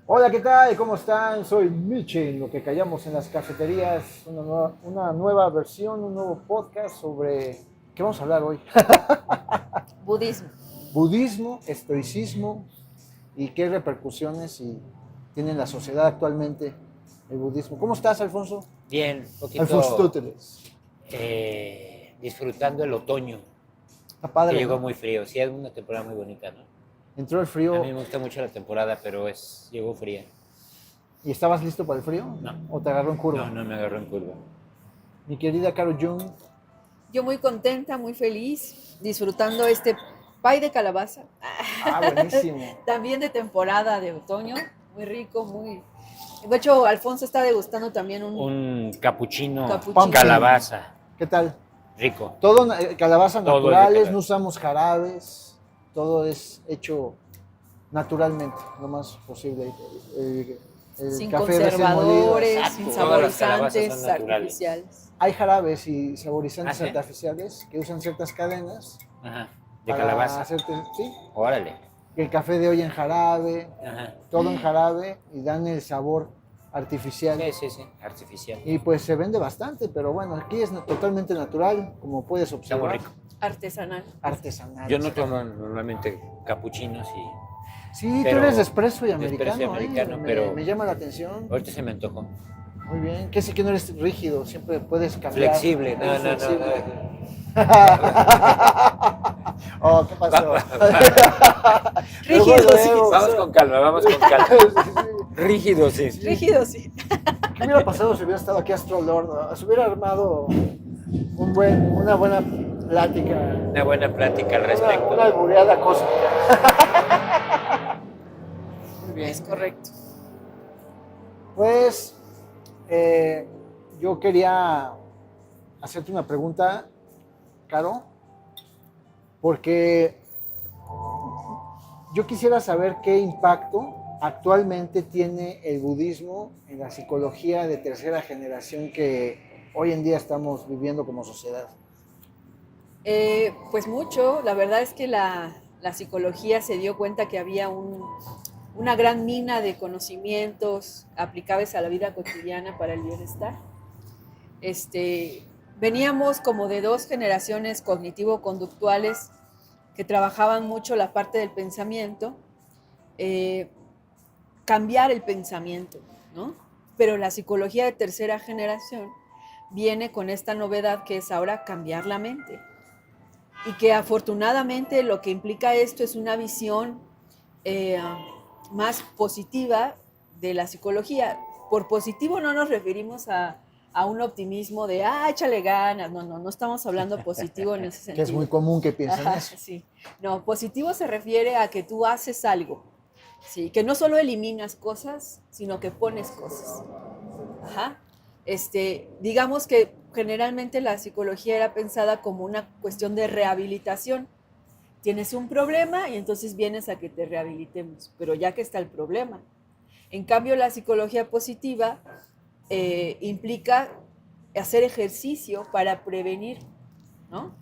Hola, ¿qué tal? ¿Cómo están? Soy Miche, lo que callamos en las cafeterías, una nueva versión, un nuevo podcast sobre... ¿Qué vamos a hablar hoy? Budismo. Budismo, estoicismo y qué repercusiones tiene en la sociedad actualmente el budismo. ¿Cómo estás, Alfonso? Bien, un Alfonso poquito Tóteles. disfrutando el otoño, Está que padre, llegó ¿no? muy frío. Sí, es una temporada muy bonita, ¿no? Entró el A mí frío me gusta mucho la temporada, pero llegó fría. y ¿estabas listo para el frío? No, ¿O te agarró en curva? no me agarró en curva. Mi querida Caro Jung, Yo muy contenta, muy feliz, disfrutando este pay de calabaza. buenísimo. También de temporada de otoño, muy rico, muy... De hecho, Alfonso está degustando también un Un capuchino capuchino. Pumpkin. calabaza, ¿Qué tal? rico. Todo calabazas Todo es de naturales, no calabaza. usamos jarabes, todo es hecho naturalmente, lo más posible. El Sin café recién molido, conservadores, sin exacto. Todas las calabazas saborizantes son naturales. artificiales. Hay jarabes y saborizantes ¿Ah, sí? artificiales que usan ciertas cadenas Ajá, de para calabaza. hacerte, sí, Órale. el café de hoy en jarabe, Ajá. todo en jarabe y dan el sabor artificial. Sí, artificial. Y pues se vende bastante, pero bueno, aquí es totalmente natural, como puedes Está muy observar, rico. Artesanal. artesanal. Yo no tomo normalmente capuchinos Sí, tú pero eres de espresso y de americano, espresso y americano, pero me llama la atención. ahorita se me antojó. Muy bien. ¿Qué sé que no eres rígido? Siempre puedes cambiar. Flexible, Eres no. flexible. Oh, ¿qué pasó? Rígido, sí. Vamos con calma, vamos con calma. Sí, sí. Rígido, sí. Rígido, sí. ¿Qué hubiera pasado si hubiera estado aquí Astro Lord? ¿No? Se hubiera armado una buena plática, Una buena plática al una respecto. albureada cósmica. Muy bien. Es correcto. Pues eh, yo quería hacerte una pregunta, Caro, porque yo quisiera saber qué impacto actualmente tiene el budismo en la psicología de tercera generación que hoy en día estamos viviendo como sociedad. Pues mucho, la verdad es que la psicología se dio cuenta que había una gran mina de conocimientos aplicables a la vida cotidiana para el bienestar. Veníamos como de dos generaciones cognitivo-conductuales que trabajaban mucho la parte del pensamiento, eh, cambiar el pensamiento, ¿no? Pero la psicología de tercera generación viene con esta novedad que es ahora cambiar la mente. Y que afortunadamente lo que implica esto es una visión eh, más positiva de la psicología. Por positivo no nos referimos a un optimismo de, échale ganas. No estamos hablando positivo en ese Que es muy sentido. común que piensen Ajá, eso. sí. No, positivo se refiere a que tú haces algo, sí, que no solo eliminas cosas, sino que pones cosas. Ajá. Digamos que generalmente la psicología era pensada como una cuestión de rehabilitación. Tienes un problema y entonces vienes a que te rehabilitemos, pero ya que está el problema. En cambio, la psicología positiva implica hacer ejercicio para prevenir, ¿no?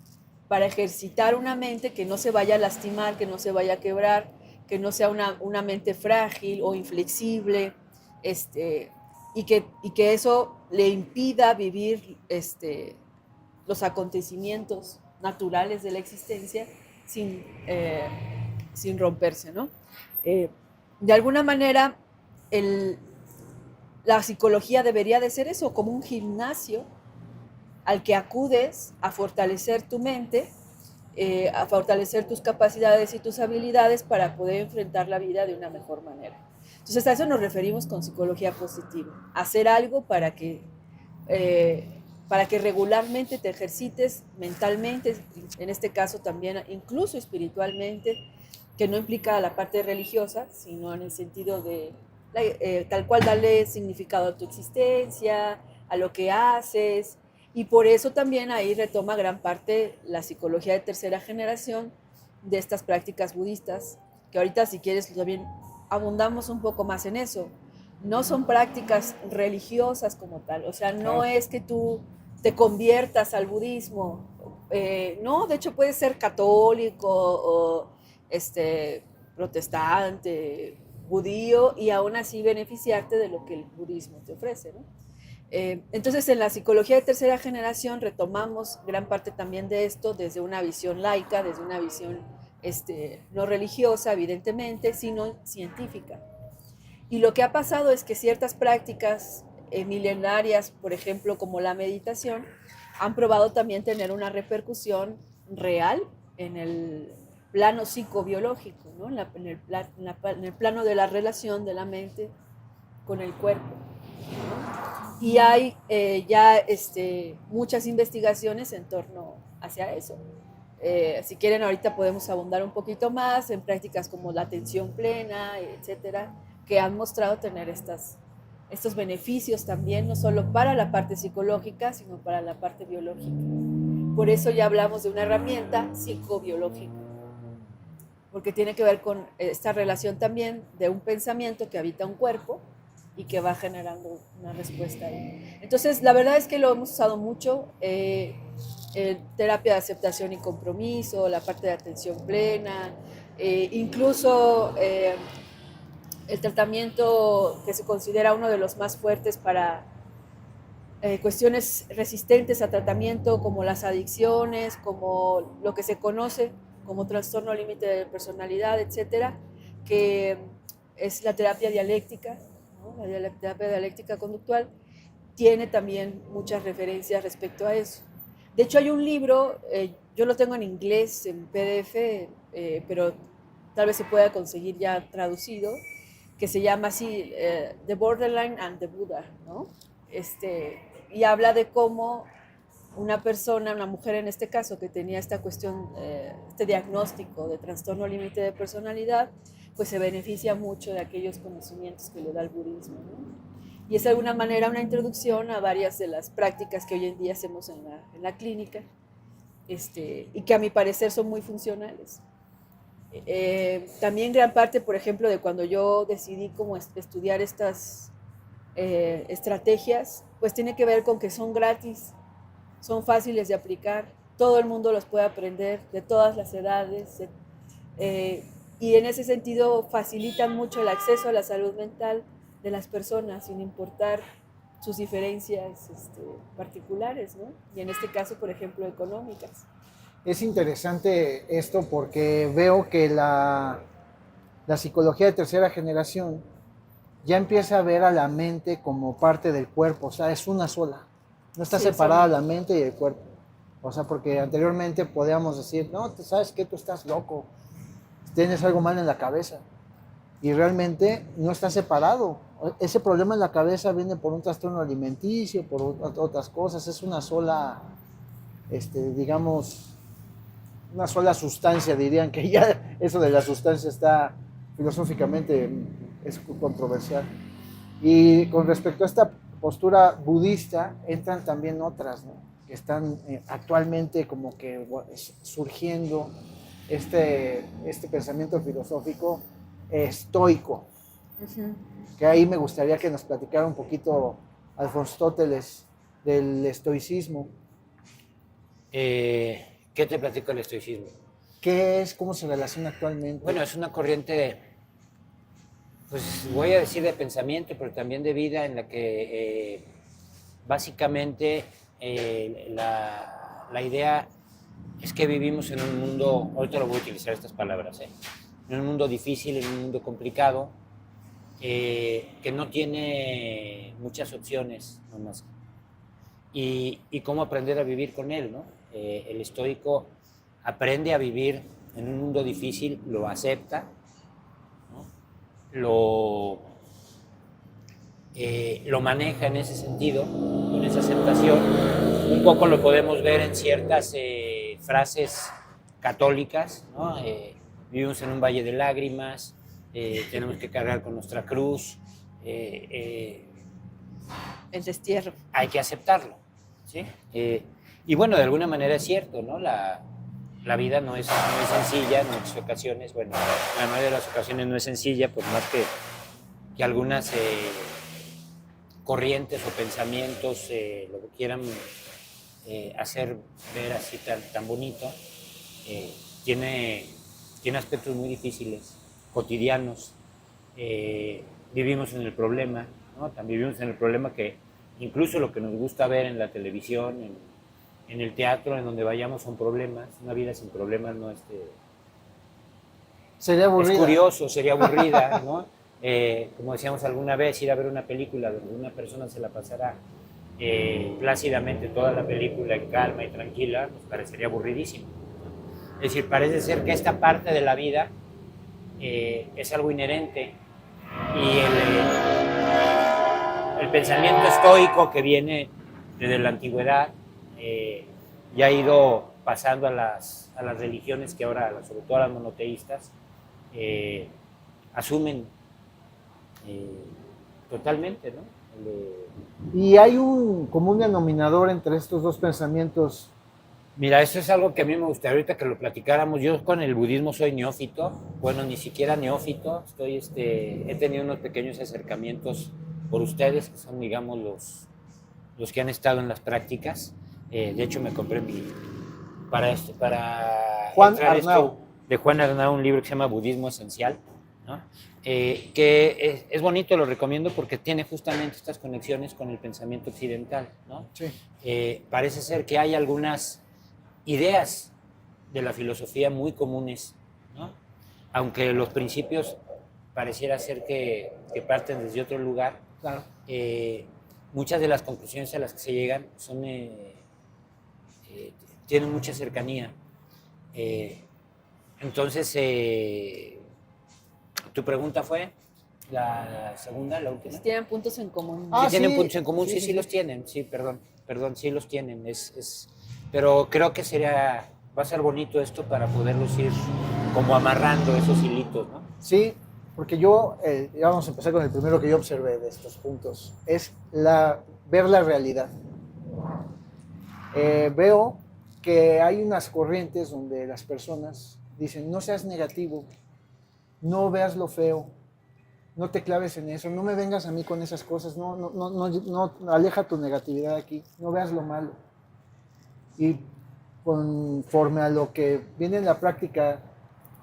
Para ejercitar una mente que no se vaya a lastimar, que no se vaya a quebrar, que no sea una mente frágil o inflexible, y que eso le impida vivir los acontecimientos naturales de la existencia sin romperse, ¿no? Eh, de alguna manera, el, la psicología debería de ser eso, como un gimnasio al que acudes a fortalecer tu mente, a fortalecer tus capacidades y tus habilidades para poder enfrentar la vida de una mejor manera. Entonces a eso nos referimos con psicología positiva, hacer algo para que regularmente te ejercites mentalmente, en este caso también incluso espiritualmente, que no implica la parte religiosa, sino en el sentido de tal cual darle significado a tu existencia, a lo que haces, y por eso también ahí retoma gran parte la psicología de tercera generación de estas prácticas budistas, que ahorita si quieres también abundamos un poco más en eso. No son prácticas religiosas como tal, o sea, no Claro. es que tú te conviertas al budismo, no, de hecho puedes ser católico o protestante, judío y aún así beneficiarte de lo que el budismo te ofrece, ¿no? Entonces, en la psicología de tercera generación retomamos gran parte también de esto desde una visión laica, desde una visión no religiosa, evidentemente, sino científica. Y lo que ha pasado es que ciertas prácticas milenarias, por ejemplo, como la meditación, han probado también tener una repercusión real en el plano psicobiológico, ¿no? En el plano de la relación de la mente con el cuerpo, ¿no? Y hay ya muchas investigaciones en torno hacia eso. Si quieren, ahorita podemos abundar un poquito más en prácticas como la atención plena, etcétera, que han mostrado tener estos beneficios también, no solo para la parte psicológica, sino para la parte biológica. Por eso ya hablamos de una herramienta psicobiológica, porque tiene que ver con esta relación también de un pensamiento que habita un cuerpo y que va generando una respuesta ahí. Entonces, la verdad es que lo hemos usado mucho, terapia de aceptación y compromiso, la parte de atención plena, incluso el tratamiento que se considera uno de los más fuertes para cuestiones resistentes a tratamiento, como las adicciones, como lo que se conoce como trastorno límite de personalidad, etcétera, que es la terapia dialéctica, ¿no? La terapia dialéctica conductual tiene también muchas referencias respecto a eso. De hecho, hay un libro, yo lo tengo en inglés, en PDF, pero tal vez se pueda conseguir ya traducido, que se llama así, The Borderline and the Buddha, ¿no? Y habla de cómo una persona, una mujer en este caso, que tenía esta cuestión, este diagnóstico de trastorno límite de personalidad, pues se beneficia mucho de aquellos conocimientos que le da el budismo, ¿no? Y es de alguna manera una introducción a varias de las prácticas que hoy en día hacemos en la clínica, y que a mi parecer son muy funcionales. También gran parte, por ejemplo, de cuando yo decidí como estudiar estas estrategias, pues tiene que ver con que son gratis, son fáciles de aplicar, todo el mundo los puede aprender, de todas las edades, y en ese sentido facilitan mucho el acceso a la salud mental de las personas, sin importar sus diferencias particulares, ¿no? Y en este caso, por ejemplo, económicas. Es interesante esto porque veo que la psicología de tercera generación ya empieza a ver a la mente como parte del cuerpo, o sea, es una sola. No está Sí, separada son... la mente y el cuerpo. O sea, porque anteriormente podíamos decir, no, ¿sabes qué? Tú estás loco, tienes algo mal en la cabeza. Y realmente no está separado. Ese problema en la cabeza viene por un trastorno alimenticio, por otras cosas. Es una sola, digamos, una sola sustancia, dirían que ya eso de la sustancia está filosóficamente es controversial. Y con respecto a esta postura budista, entran también otras, ¿no? Que están actualmente como que surgiendo este pensamiento filosófico estoico, Uh-huh. que ahí me gustaría que nos platicara un poquito Aristóteles del estoicismo. ¿Qué te platico el estoicismo? ¿Qué es? ¿Cómo se relaciona actualmente? Bueno, es una corriente, pues voy a decir de pensamiento, pero también de vida, en la que básicamente la idea es que vivimos en un mundo, ahorita lo voy a utilizar estas palabras, en un mundo difícil, en un mundo complicado, que no tiene muchas opciones nomás. Y cómo aprender a vivir con él, ¿no? El estoico aprende a vivir en un mundo difícil, lo acepta, ¿no? Lo maneja en ese sentido, con esa aceptación. Un poco lo podemos ver en ciertas frases católicas, ¿no? Vivimos en un valle de lágrimas, tenemos que cargar con nuestra cruz, El destierro. hay que aceptarlo, ¿sí? Y bueno, de alguna manera es cierto, ¿no? La vida no es sencilla, en muchas ocasiones, bueno, la mayoría de las ocasiones no es sencilla, por más que algunas corrientes o pensamientos lo que quieran hacer ver así tan bonito, tiene aspectos muy difíciles, cotidianos, vivimos en el problema, ¿no? También vivimos en el problema que incluso lo que nos gusta ver en la televisión, en el teatro, en donde vayamos, son problemas. Una vida sin problemas no Sería aburrida. es curioso, sería aburrida, ¿no? Como decíamos alguna vez, ir a ver una película donde una persona se la pasará plácidamente toda la película en calma y tranquila, nos parecería aburridísimo. Es decir, parece ser que esta parte de la vida es algo inherente y el pensamiento estoico que viene desde la antigüedad ya ha ido pasando a las religiones que ahora, sobre todo a las monoteístas, asumen totalmente, ¿no? Y hay un común denominador entre estos dos pensamientos. Mira, eso es algo que a mí me gustaría ahorita que lo platicáramos. Yo con el budismo soy neófito, bueno, ni siquiera neófito, he tenido unos pequeños acercamientos por ustedes, que son, digamos, los que han estado en las prácticas. De hecho, me compré para Juan Arnau. de Juan Arnau, un libro que se llama Budismo Esencial, ¿no? Que es bonito, lo recomiendo porque tiene justamente estas conexiones con el pensamiento occidental, ¿no? Sí. Parece ser que hay algunas ideas de la filosofía muy comunes, ¿no? Aunque los principios pareciera ser que parten desde otro lugar, Claro. muchas de las conclusiones a las que se llegan tienen mucha cercanía. Entonces, tu pregunta fue la segunda, la última. Si tienen puntos en común. Ah, ¿Sí tienen sí. puntos en común? Sí, Sí, sí, sí. los tienen. Sí, perdón, sí los tienen. Pero creo que va a ser bonito esto para poderlos ir como amarrando esos hilitos, ¿no? Sí, porque ya vamos a empezar con el primero que yo observé de estos puntos, es ver la realidad. Veo que hay unas corrientes donde las personas dicen, no seas negativo, no veas lo feo, no te claves en eso, no me vengas a mí con esas cosas, no aleja tu negatividad aquí, no veas lo malo. Y conforme a lo que viene en la práctica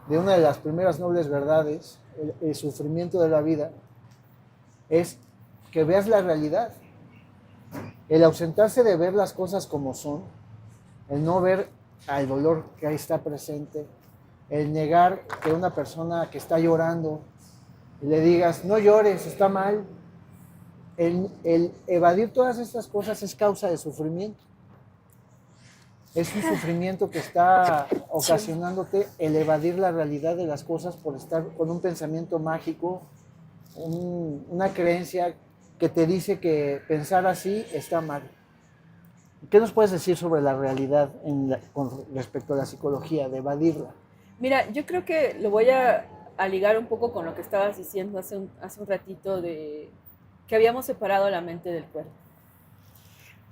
de una de las primeras nobles verdades, el sufrimiento de la vida, es que veas la realidad. El ausentarse de ver las cosas como son, el no ver al dolor que ahí está presente, el negar que una persona que está llorando le digas, no llores, está mal, el evadir todas estas cosas es causa de sufrimiento. Es un sufrimiento que está ocasionándote el evadir la realidad de las cosas por estar con un pensamiento mágico, una creencia que te dice que pensar así está mal. ¿Qué nos puedes decir sobre la realidad con respecto a la psicología, de evadirla? Mira, yo creo que lo voy a ligar un poco con lo que estabas diciendo hace un ratito de que habíamos separado la mente del cuerpo.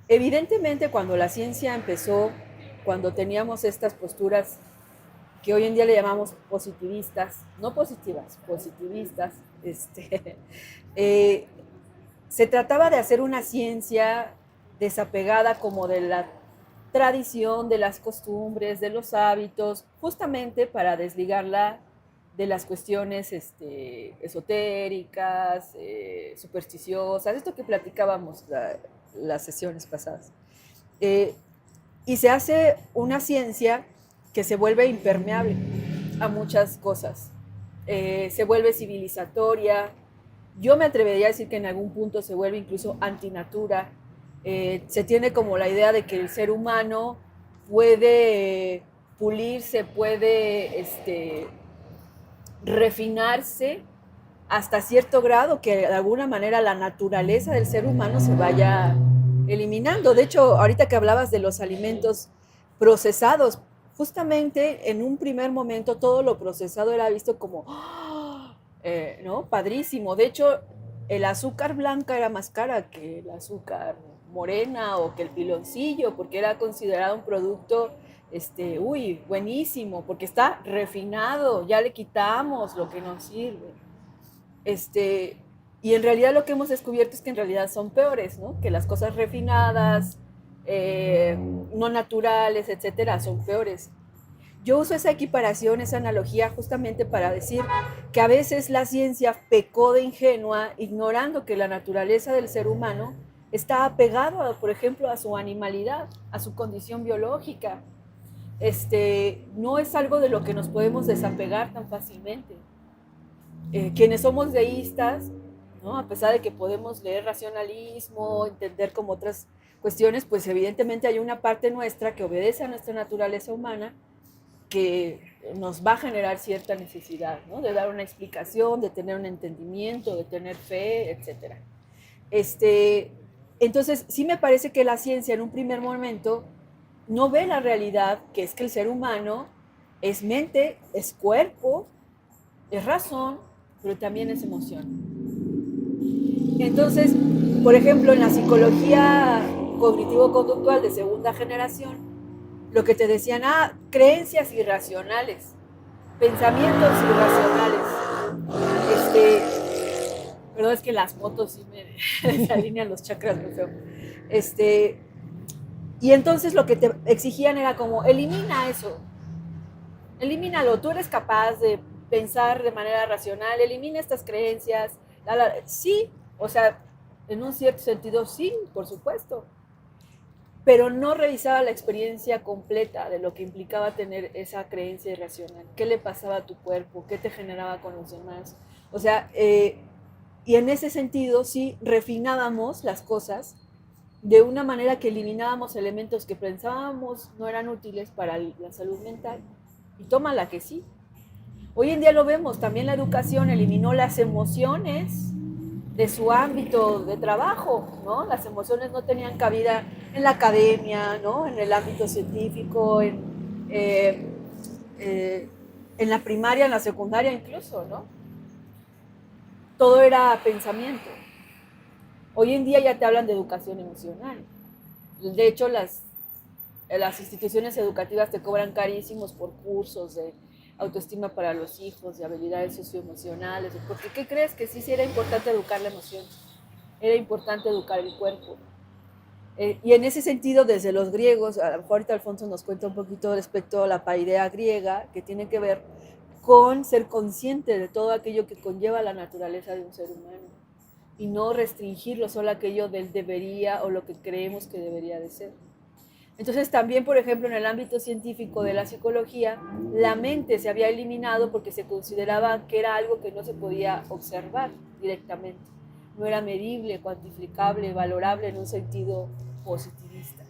Evidentemente, cuando la ciencia empezó, cuando teníamos estas posturas que hoy en día le llamamos positivistas, no positivas, positivistas, se trataba de hacer una ciencia desapegada como de la tradición, de las costumbres, de los hábitos, justamente para desligarla de las cuestiones esotéricas, supersticiosas, esto que platicábamos las sesiones pasadas. Y se hace una ciencia que se vuelve impermeable a muchas cosas. Se vuelve civilizatoria. Yo me atrevería a decir que en algún punto se vuelve incluso antinatura. Se tiene como la idea de que el ser humano puede pulirse, puede refinarse hasta cierto grado, que de alguna manera la naturaleza del ser humano se vaya eliminando. De hecho, ahorita que hablabas de los alimentos procesados, justamente en un primer momento todo lo procesado era visto como, ¿no? Padrísimo. De hecho, el azúcar blanca era más cara que el azúcar morena o que el piloncillo, porque era considerado un producto, buenísimo, porque está refinado, ya le quitamos lo que nos sirve. Y en realidad lo que hemos descubierto es que en realidad son peores, ¿no? Que las cosas refinadas, no naturales, etcétera, son peores. Yo uso esa equiparación, esa analogía, justamente para decir que a veces la ciencia pecó de ingenua, ignorando que la naturaleza del ser humano está apegado, por ejemplo, a su animalidad, a su condición biológica. No es algo de lo que nos podemos desapegar tan fácilmente. Quienes somos deístas, ¿no? A pesar de que podemos leer racionalismo, entender como otras cuestiones, pues evidentemente hay una parte nuestra que obedece a nuestra naturaleza humana que nos va a generar cierta necesidad, ¿no? De dar una explicación, de tener un entendimiento, de tener fe, etc. Entonces, sí me parece que la ciencia en un primer momento no ve la realidad, que es que el ser humano es mente, es cuerpo, es razón, pero también es emoción. Entonces, por ejemplo, en la psicología cognitivo-conductual de segunda generación, lo que te decían, creencias irracionales, pensamientos irracionales. Perdón, es que las motos sí me desalinean los chakras muy feo. Y entonces lo que te exigían era como, elimina eso, elimínalo, tú eres capaz de pensar de manera racional, elimina estas creencias. Sí, o sea, en un cierto sentido sí, por supuesto, pero no revisaba la experiencia completa de lo que implicaba tener esa creencia irracional. ¿Qué le pasaba a tu cuerpo? ¿Qué te generaba con los demás? O sea, y en ese sentido sí refinábamos las cosas de una manera que eliminábamos elementos que pensábamos no eran útiles para la salud mental. Y tómala que sí. Hoy en día lo vemos, también la educación eliminó las emociones de su ámbito de trabajo, ¿no? Las emociones no tenían cabida en la academia, ¿no? En el ámbito científico, en la primaria, en la secundaria incluso, ¿no? Todo era pensamiento. Hoy en día ya te hablan de educación emocional. De hecho, las instituciones educativas te cobran carísimos por cursos de autoestima para los hijos, de habilidades socioemocionales, porque ¿qué crees? Que sí era importante educar la emoción, era importante educar el cuerpo. Y en ese sentido, desde los griegos, a lo mejor ahorita Alfonso nos cuenta un poquito respecto a la paideia griega, que tiene que ver con ser consciente de todo aquello que conlleva la naturaleza de un ser humano y no restringirlo solo a aquello del debería o lo que creemos que debería de ser. Entonces también, por ejemplo, en el ámbito científico de la psicología, la mente se había eliminado porque se consideraba que era algo que no se podía observar directamente. No era medible, cuantificable, valorable en un sentido positivista.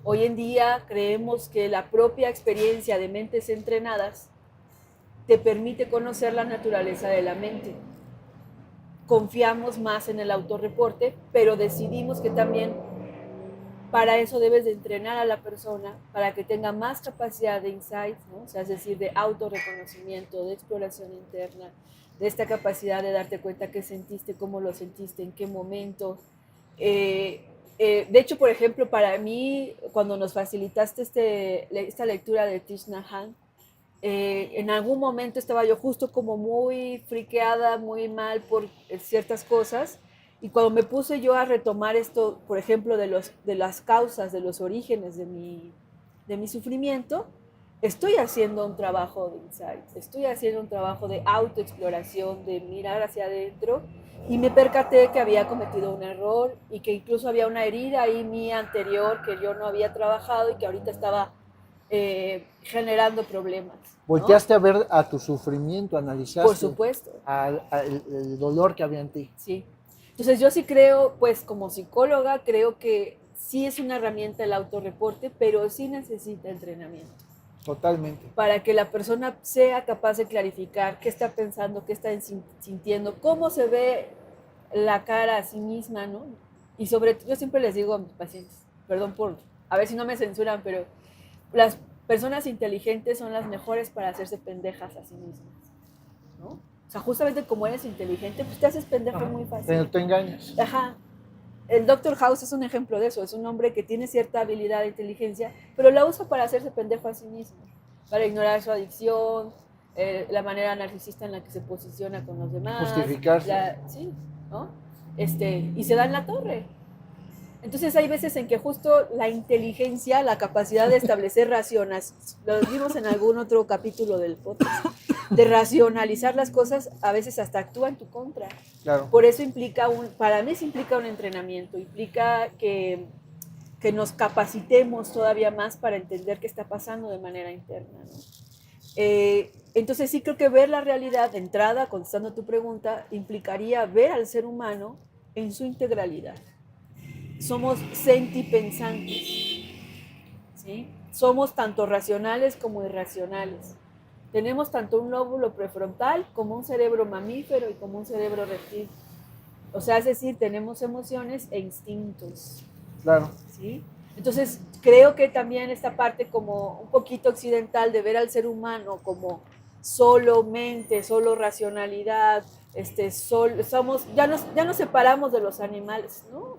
Hoy en día creemos que la propia experiencia de mentes entrenadas te permite conocer la naturaleza de la mente. Confiamos más en el autorreporte, pero decidimos que también para eso debes de entrenar a la persona para que tenga más capacidad de insight, ¿no? O sea, es decir, de autorreconocimiento, de exploración interna, de esta capacidad de darte cuenta qué sentiste, cómo lo sentiste, en qué momento. De hecho, por ejemplo, para mí, cuando nos facilitaste esta lectura de Thich Nhat Hanh, en algún momento estaba yo justo como muy friqueada, muy mal por ciertas cosas, y cuando me puse yo a retomar esto, por ejemplo, de las causas, de los orígenes de mi sufrimiento, estoy haciendo un trabajo de insight, estoy haciendo un trabajo de autoexploración, de mirar hacia adentro, y me percaté que había cometido un error y que incluso había una herida ahí mía anterior que yo no había trabajado y que ahorita estaba generando problemas, ¿no? Volteaste a ver a tu sufrimiento, analizaste. Por supuesto. El dolor que había en ti. Sí. Entonces yo sí creo, pues como psicóloga, creo que sí es una herramienta el autorreporte, pero sí necesita entrenamiento. Totalmente. Para que la persona sea capaz de clarificar qué está pensando, qué está sintiendo, cómo se ve la cara a sí misma, ¿no? Y yo siempre les digo a mis pacientes, perdón por, a ver si no me censuran, pero las personas inteligentes son las mejores para hacerse pendejas a sí mismas, ¿no? O sea, justamente como eres inteligente, pues te haces pendejo muy fácil. Te engañas. Ajá. El Dr. House es un ejemplo de eso. Es un hombre que tiene cierta habilidad de inteligencia, pero la usa para hacerse pendejo a sí mismo, para ignorar su adicción, la manera narcisista en la que se posiciona con los demás. Justificarse. Sí, ¿no? Y se da en la torre. Entonces hay veces en que justo la inteligencia, la capacidad de establecer raciones, lo vimos en algún otro capítulo del podcast, de racionalizar las cosas, a veces hasta actúa en tu contra. Claro. Por eso para mí se implica un entrenamiento, implica que nos capacitemos todavía más para entender qué está pasando de manera interna, ¿no? Entonces sí creo que ver la realidad de entrada, contestando tu pregunta, implicaría ver al ser humano en su integralidad. Somos sentipensantes, ¿sí? Somos tanto racionales como irracionales. Tenemos tanto un lóbulo prefrontal como un cerebro mamífero y como un cerebro reptil. O sea, es decir, tenemos emociones e instintos. Claro. ¿Sí? Entonces, creo que también esta parte como un poquito occidental de ver al ser humano como solo mente, solo racionalidad, ya nos separamos de los animales, ¿no?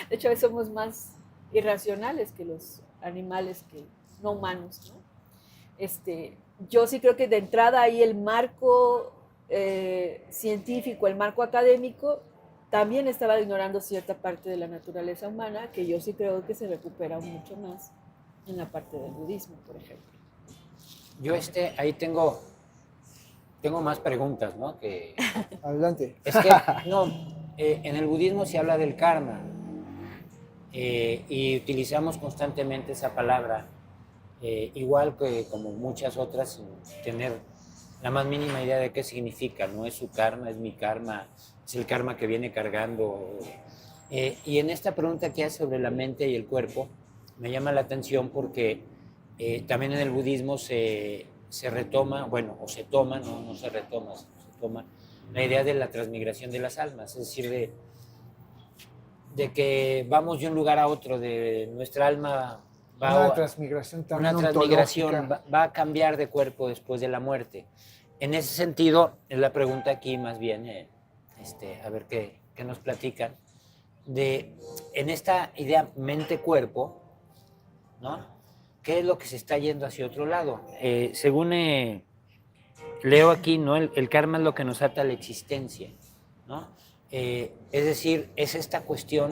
De hecho, somos más irracionales que los animales que no humanos, ¿no? Yo sí creo que de entrada ahí el marco científico, el marco académico, también estaba ignorando cierta parte de la naturaleza humana que yo sí creo que se recupera mucho más en la parte del budismo, por ejemplo. Yo ahí tengo más preguntas, ¿no? Adelante. Es que, no, en el budismo se habla del karma y utilizamos constantemente esa palabra, igual que como muchas otras, sin tener la más mínima idea de qué significa. No es su karma, es mi karma, es el karma que viene cargando. Y en esta pregunta que hace sobre la mente y el cuerpo, me llama la atención porque también en el budismo se retoma, bueno, o se toma, no se retoma, se toma la idea de la transmigración de las almas, es decir, de que vamos de un lugar a otro, de nuestra alma Una transmigración también ontológica. va a cambiar de cuerpo después de la muerte. En ese sentido, es la pregunta aquí más bien, a ver qué nos platican, en esta idea mente-cuerpo, ¿no? ¿Qué es lo que se está yendo hacia otro lado? Según leo aquí, ¿no? El karma es lo que nos ata a la existencia, ¿no? Es decir, es esta cuestión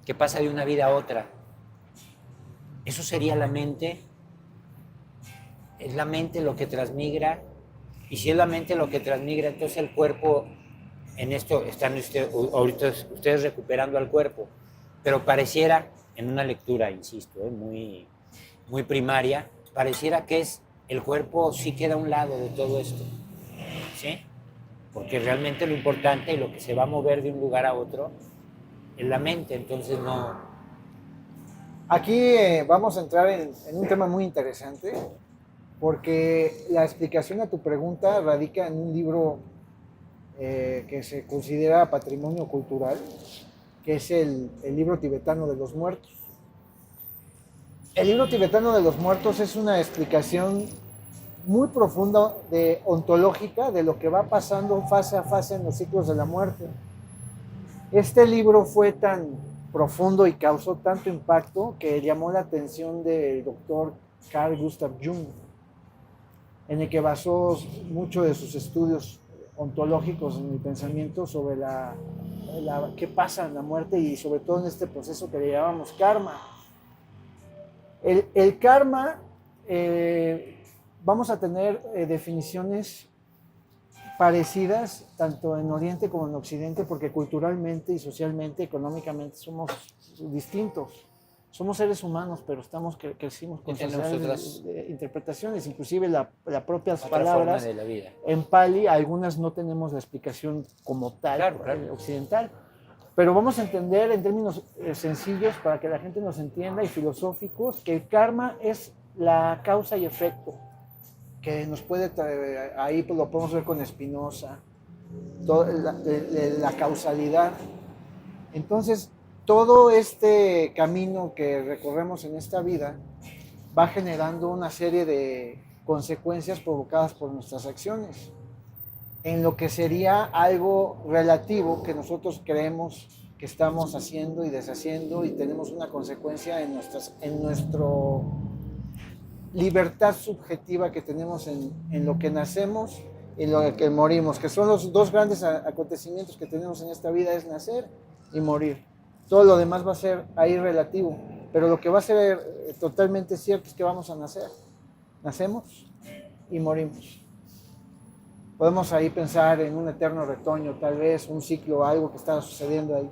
que pasa de una vida a otra. Eso sería la mente. Es la mente lo que transmigra, y si es la mente lo que transmigra, entonces el cuerpo, en esto están ahorita ustedes recuperando al cuerpo, pero pareciera, en una lectura, insisto, muy, muy primaria, pareciera que el cuerpo sí queda a un lado de todo esto, ¿sí? Porque realmente lo importante y lo que se va a mover de un lugar a otro es la mente, entonces no. Aquí vamos a entrar en un tema muy interesante, porque la explicación a tu pregunta radica en un libro que se considera patrimonio cultural, que es el libro tibetano de los muertos. El libro tibetano de los muertos es una explicación muy profunda ontológica de lo que va pasando fase a fase en los ciclos de la muerte. Este libro fue tan profundo y causó tanto impacto que llamó la atención del doctor Carl Gustav Jung, en el que basó mucho de sus estudios ontológicos en el pensamiento sobre qué pasa en la muerte y sobre todo en este proceso que le llamamos karma. El karma, vamos a tener definiciones parecidas tanto en Oriente como en Occidente, porque culturalmente y socialmente, económicamente somos distintos. Somos seres humanos, pero crecimos con sociedades de interpretaciones, inclusive las propias palabras. De la vida. En Pali, algunas no tenemos la explicación como tal, claro. Occidental, pero vamos a entender en términos sencillos para que la gente nos entienda y filosóficos que el karma es la causa y efecto que nos puede traer, ahí lo podemos ver con Spinoza, la causalidad. Entonces, todo este camino que recorremos en esta vida va generando una serie de consecuencias provocadas por nuestras acciones, en lo que sería algo relativo que nosotros creemos que estamos haciendo y deshaciendo y tenemos una consecuencia en nuestra libertad subjetiva que tenemos en lo que nacemos y lo que morimos, que son los dos grandes acontecimientos que tenemos en esta vida, es nacer y morir. Todo lo demás va a ser ahí relativo. Pero lo que va a ser totalmente cierto es que vamos a nacer. Nacemos y morimos. Podemos ahí pensar en un eterno retoño, tal vez, un ciclo, algo que está sucediendo ahí.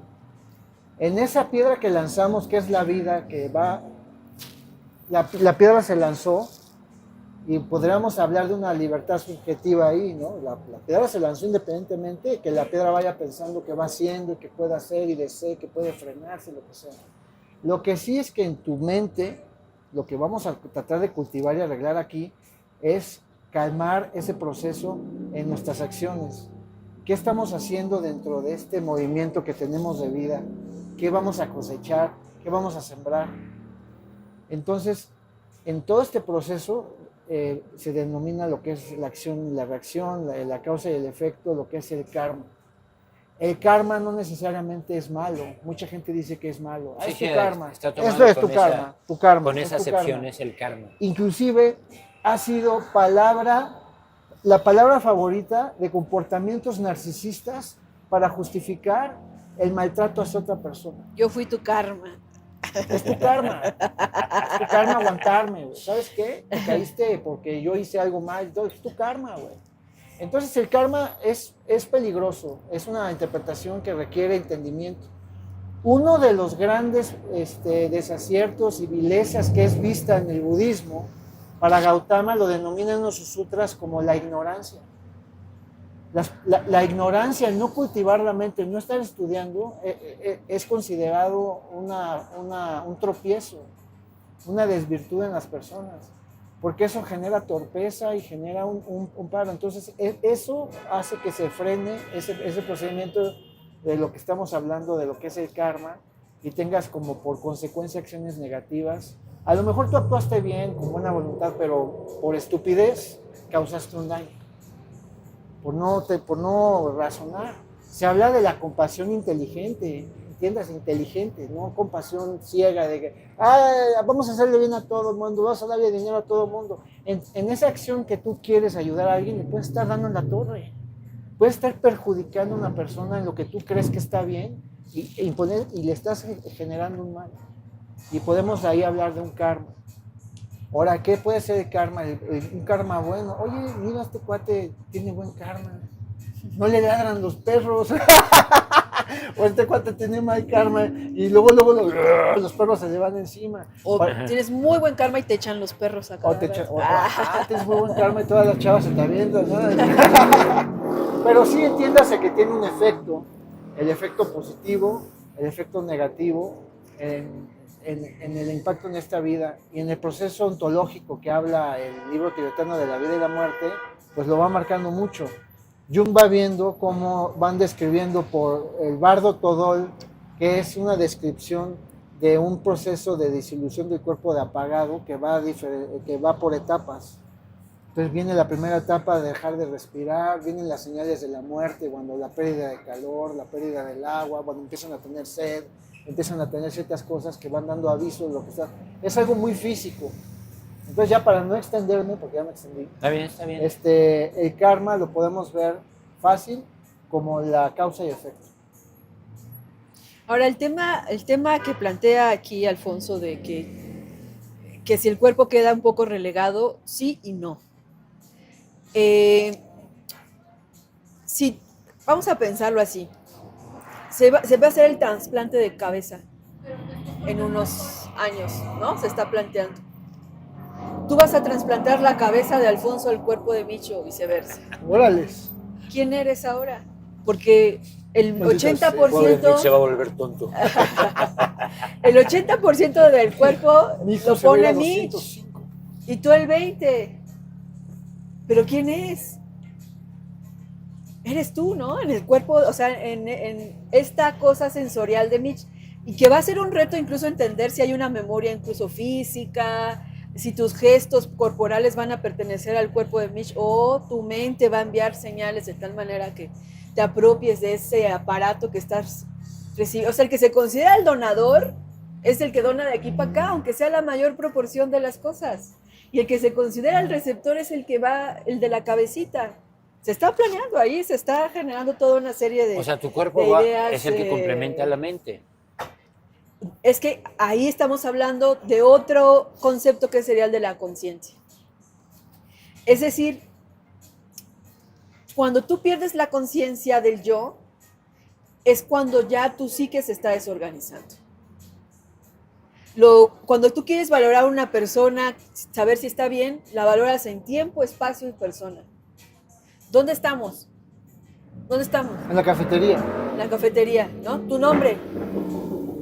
En esa piedra que lanzamos, que es la vida, que va, la piedra se lanzó y podríamos hablar de una libertad subjetiva ahí, ¿no? La piedra se lanzó independientemente, que la piedra vaya pensando que va haciendo, que puede hacer y desee, que puede frenarse, lo que sea. Lo que sí es que en tu mente, lo que vamos a tratar de cultivar y arreglar aquí es calmar ese proceso en nuestras acciones. ¿Qué estamos haciendo dentro de este movimiento que tenemos de vida? ¿Qué vamos a cosechar? ¿Qué vamos a sembrar? Entonces, en todo este proceso se denomina lo que es la acción, la reacción, la causa y el efecto, lo que es el karma. El karma no necesariamente es malo. Mucha gente dice que es malo. Sí, Es sí, tu karma. está tomado Esto es con tu karma. Tu karma. Con es esa tu acepción karma. es el karma. Inclusive ha sido la palabra favorita de comportamientos narcisistas para justificar el maltrato hacia otra persona. Yo fui tu karma. Es tu karma. Es tu karma aguantarme, güey. ¿Sabes qué? Te caíste porque yo hice algo mal. Es tu karma, güey. Entonces el karma es peligroso. Es una interpretación que requiere entendimiento. Uno de los grandes desaciertos y vilezas que es vista en el budismo, para Gautama lo denominan en sus sutras como la ignorancia. La ignorancia, el no cultivar la mente, el no estar estudiando, es considerado un tropiezo, una desvirtud en las personas, porque eso genera torpeza y genera un paro. Entonces, eso hace que se frene ese procedimiento de lo que estamos hablando, de lo que es el karma, y tengas como por consecuencia acciones negativas. A lo mejor tú actuaste bien, con buena voluntad, pero por estupidez causaste un daño. Por no razonar. Se habla de la compasión inteligente, entiendas, inteligente, no compasión ciega de que vamos a hacerle bien a todo el mundo, vamos a darle dinero a todo el mundo. En esa acción que tú quieres ayudar a alguien, le puedes estar dando en la torre, puedes estar perjudicando a una persona en lo que tú crees que está bien y le estás generando un mal. Y podemos ahí hablar de un karma. Ahora, ¿qué puede ser el karma? Un karma bueno. Oye, mira, este cuate tiene buen karma. No le ladran los perros. O este cuate tiene mal karma. Y luego los perros se le van encima. O tienes muy buen karma y te echan los perros acá. Tienes muy buen karma y todas las chavas se están viendo, ¿no? Pero sí entiéndase que tiene un efecto. El efecto positivo, el efecto negativo en el impacto en esta vida, y en el proceso ontológico que habla el libro tibetano de la vida y la muerte, pues lo va marcando mucho. Jung va viendo cómo van describiendo por el bardo Todol, que es una descripción de un proceso de disolución del cuerpo de apagado que va por etapas. Entonces viene la primera etapa de dejar de respirar, vienen las señales de la muerte, cuando la pérdida de calor, la pérdida del agua, cuando empiezan a tener sed, empiezan a tener ciertas cosas que van dando aviso de lo que está. Es algo muy físico. Entonces ya para no extenderme, porque ya me extendí. Está bien, está bien. El karma lo podemos ver fácil como la causa y efecto. Ahora, el tema que plantea aquí Alfonso de que si el cuerpo queda un poco relegado, sí y no. Sí, vamos a pensarlo así. Se va a hacer el trasplante de cabeza en unos años, ¿no? Se está planteando. Tú vas a trasplantar la cabeza de Alfonso al cuerpo de Micho o viceversa. Órales. ¿Quién eres ahora? Porque el 80%... se va a volver tonto. El 80% del cuerpo lo pone Mitch. 205. Y tú el 20%. ¿Pero quién es? Eres tú, ¿no? En el cuerpo, o sea, en esta cosa sensorial de Mitch. Y que va a ser un reto incluso entender si hay una memoria incluso física, si tus gestos corporales van a pertenecer al cuerpo de Mitch o tu mente va a enviar señales de tal manera que te apropies de ese aparato que estás recibiendo. O sea, el que se considera el donador es el que dona de aquí para acá, aunque sea la mayor proporción de las cosas. Y el que se considera el receptor es el que va, el de la cabecita. Se está planeando ahí, se está generando toda una serie de O sea, tu cuerpo ideas, es el que complementa la mente. es que ahí estamos hablando de otro concepto que sería el de la conciencia. Es decir, cuando tú pierdes la conciencia del yo, es cuando ya tu psique se está desorganizando. Cuando tú quieres valorar a una persona, saber si está bien, la valoras en tiempo, espacio y persona. ¿Dónde estamos? ¿Dónde estamos? En la cafetería. En la cafetería, ¿no? Tu nombre.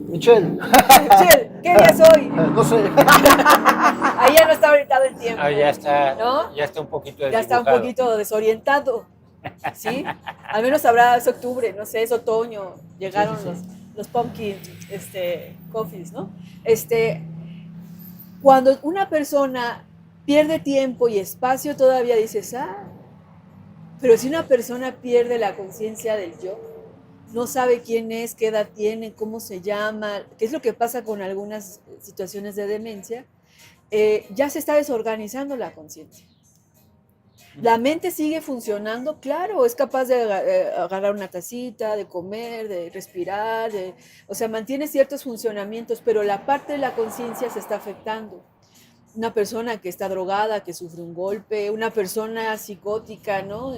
Michelle. Michelle, ¿qué día es hoy? No sé. Ahí ya no está orientado el tiempo. Ya está, ¿no? ya está un poquito Ya está un desdibujado. poquito desorientado, ¿sí? Al menos habrá, es octubre, no sé, es otoño, llegaron Sí. los pumpkin coffees, ¿no? Cuando una persona pierde tiempo y espacio, todavía dices, pero si una persona pierde la conciencia del yo, no sabe quién es, qué edad tiene, cómo se llama, qué es lo que pasa con algunas situaciones de demencia, ya se está desorganizando la conciencia. La mente sigue funcionando, claro, es capaz de agarrar una tacita, de comer, de respirar, o sea, mantiene ciertos funcionamientos, pero la parte de la conciencia se está afectando. Una persona que está drogada, que sufre un golpe, una persona psicótica, ¿no?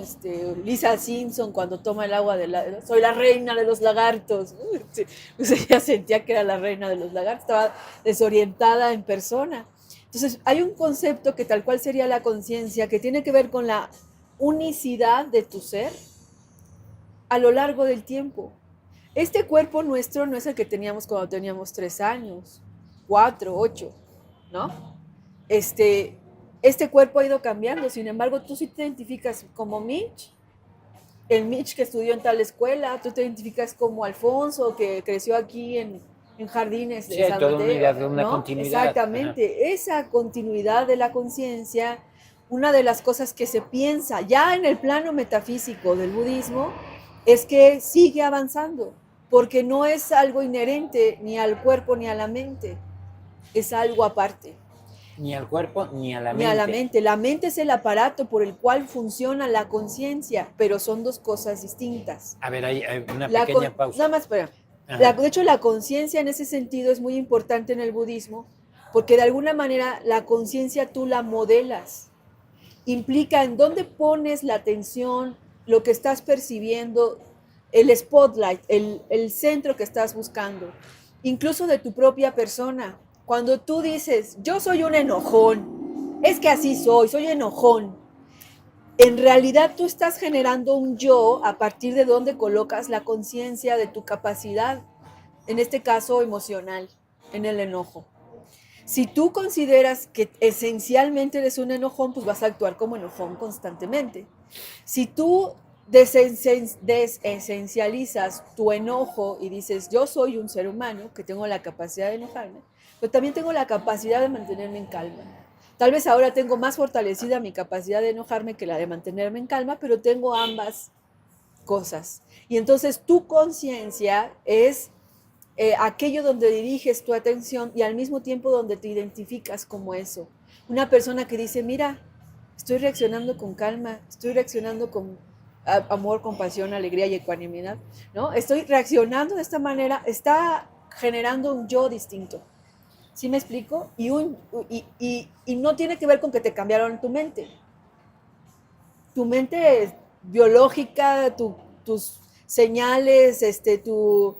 Lisa Simpson cuando toma el agua soy la reina de los lagartos. Pues ella sentía que era la reina de los lagartos, estaba desorientada en persona. Entonces, hay un concepto que tal cual sería la conciencia, que tiene que ver con la unicidad de tu ser a lo largo del tiempo. Este cuerpo nuestro no es el que teníamos cuando teníamos 3 años, 4, 8, ¿no? Este cuerpo ha ido cambiando, sin embargo, tú sí te identificas como Mitch, el Mitch que estudió en tal escuela, tú te identificas como Alfonso, que creció aquí en Jardines de San toda Mateo, una idea de una ¿no? continuidad. Exactamente, ajá. Esa continuidad de la conciencia, una de las cosas que se piensa ya en el plano metafísico del budismo, es que sigue avanzando, porque no es algo inherente ni al cuerpo ni a la mente, es algo aparte. Ni al cuerpo ni a la mente. Ni a la mente. La mente es el aparato por el cual funciona la conciencia, pero son dos cosas distintas. A ver, hay una pequeña pausa. Nada más, espera. De hecho, la conciencia en ese sentido es muy importante en el budismo, porque de alguna manera la conciencia tú la modelas. Implica en dónde pones la atención, lo que estás percibiendo, el spotlight, el centro que estás buscando, incluso de tu propia persona. Cuando tú dices, yo soy un enojón, es que así soy enojón, en realidad tú estás generando un yo a partir de donde colocas la conciencia de tu capacidad, en este caso emocional, en el enojo. Si tú consideras que esencialmente eres un enojón, pues vas a actuar como enojón constantemente. Si tú desesencializas tu enojo y dices, yo soy un ser humano que tengo la capacidad de enojarme, pero también tengo la capacidad de mantenerme en calma. Tal vez ahora tengo más fortalecida mi capacidad de enojarme que la de mantenerme en calma, pero tengo ambas cosas. Y entonces tu conciencia es aquello donde diriges tu atención y al mismo tiempo donde te identificas como eso. Una persona que dice, mira, estoy reaccionando con calma, estoy reaccionando con amor, compasión, alegría y ecuanimidad, ¿no? Estoy reaccionando de esta manera, está generando un yo distinto. ¿Sí me explico? Y no tiene que ver con que te cambiaron tu mente. Tu mente es biológica, tus señales, tus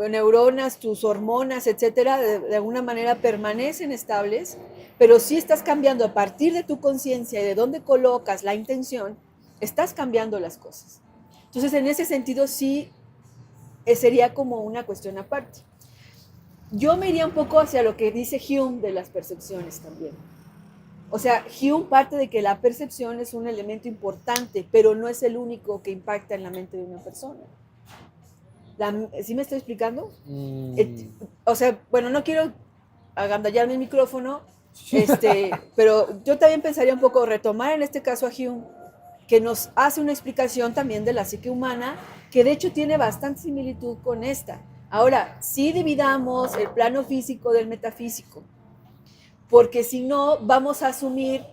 neuronas, tus hormonas, etcétera, de alguna manera permanecen estables, pero sí estás cambiando a partir de tu conciencia y de dónde colocas la intención, estás cambiando las cosas. Entonces, en ese sentido, sí sería como una cuestión aparte. Yo me iría un poco hacia lo que dice Hume de las percepciones también. O sea, Hume parte de que la percepción es un elemento importante, pero no es el único que impacta en la mente de una persona. ¿Sí me estoy explicando? O sea, bueno, no quiero agandallarme el micrófono, pero yo también pensaría un poco retomar en este caso a Hume, que nos hace una explicación también de la psique humana, que de hecho tiene bastante similitud con esta. Ahora, sí dividamos el plano físico del metafísico, porque si no, vamos a asumir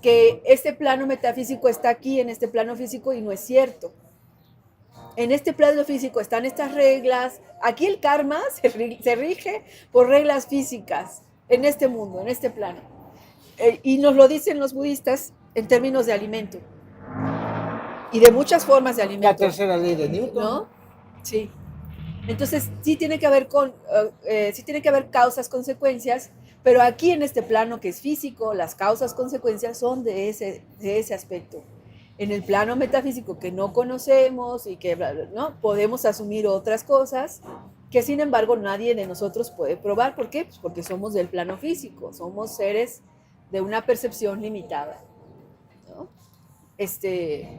que este plano metafísico está aquí en este plano físico y no es cierto. En este plano físico están estas reglas. Aquí el karma se rige por reglas físicas en este mundo, en este plano. Y nos lo dicen los budistas en términos de alimento. Y de muchas formas de alimento. La tercera ley de Newton. ¿No? Sí. Entonces sí tiene que haber sí tiene que haber causas, consecuencias, pero aquí en este plano que es físico, las causas, consecuencias son de ese aspecto. En el plano metafísico que no conocemos y que ¿no? podemos asumir otras cosas que sin embargo nadie de nosotros puede probar. ¿Por qué? Pues porque somos del plano físico, somos seres de una percepción limitada, ¿no?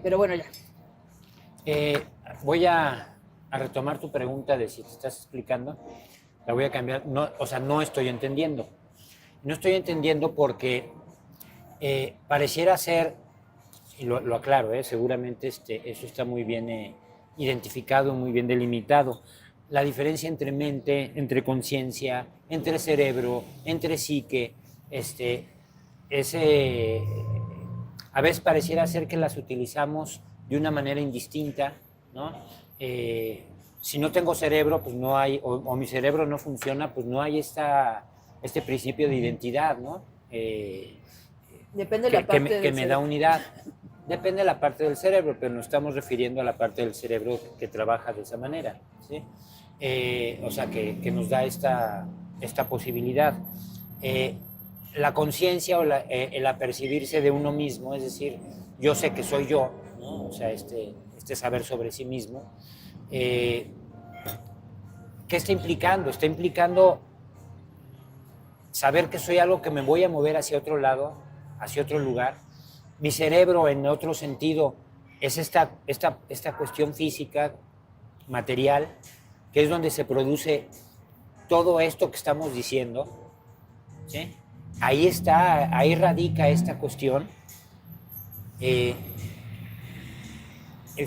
Pero bueno, ya. Voy a retomar tu pregunta de si te estás explicando. La voy a cambiar. No, o sea, no estoy entendiendo. No estoy entendiendo porque pareciera ser, y lo aclaro, seguramente eso está muy bien identificado, muy bien delimitado. La diferencia entre mente, entre conciencia, entre cerebro, entre psique, a veces pareciera ser que las utilizamos de una manera indistinta, ¿no? Si no tengo cerebro, pues no hay, o mi cerebro no funciona, pues no hay este principio de identidad, ¿no? Depende de la parte que me da unidad. Depende de la parte del cerebro, pero nos estamos refiriendo a la parte del cerebro que trabaja de esa manera, ¿sí? O sea, que nos da esta posibilidad. La conciencia o el apercibirse de uno mismo, es decir, yo sé que soy yo, ¿no? O sea, este saber sobre sí mismo, ¿qué está implicando? Está implicando saber que soy algo que me voy a mover hacia otro lado, hacia otro lugar. Mi cerebro, en otro sentido, es esta cuestión física, material, que es donde se produce todo esto que estamos diciendo, ¿sí? Ahí radica esta cuestión. El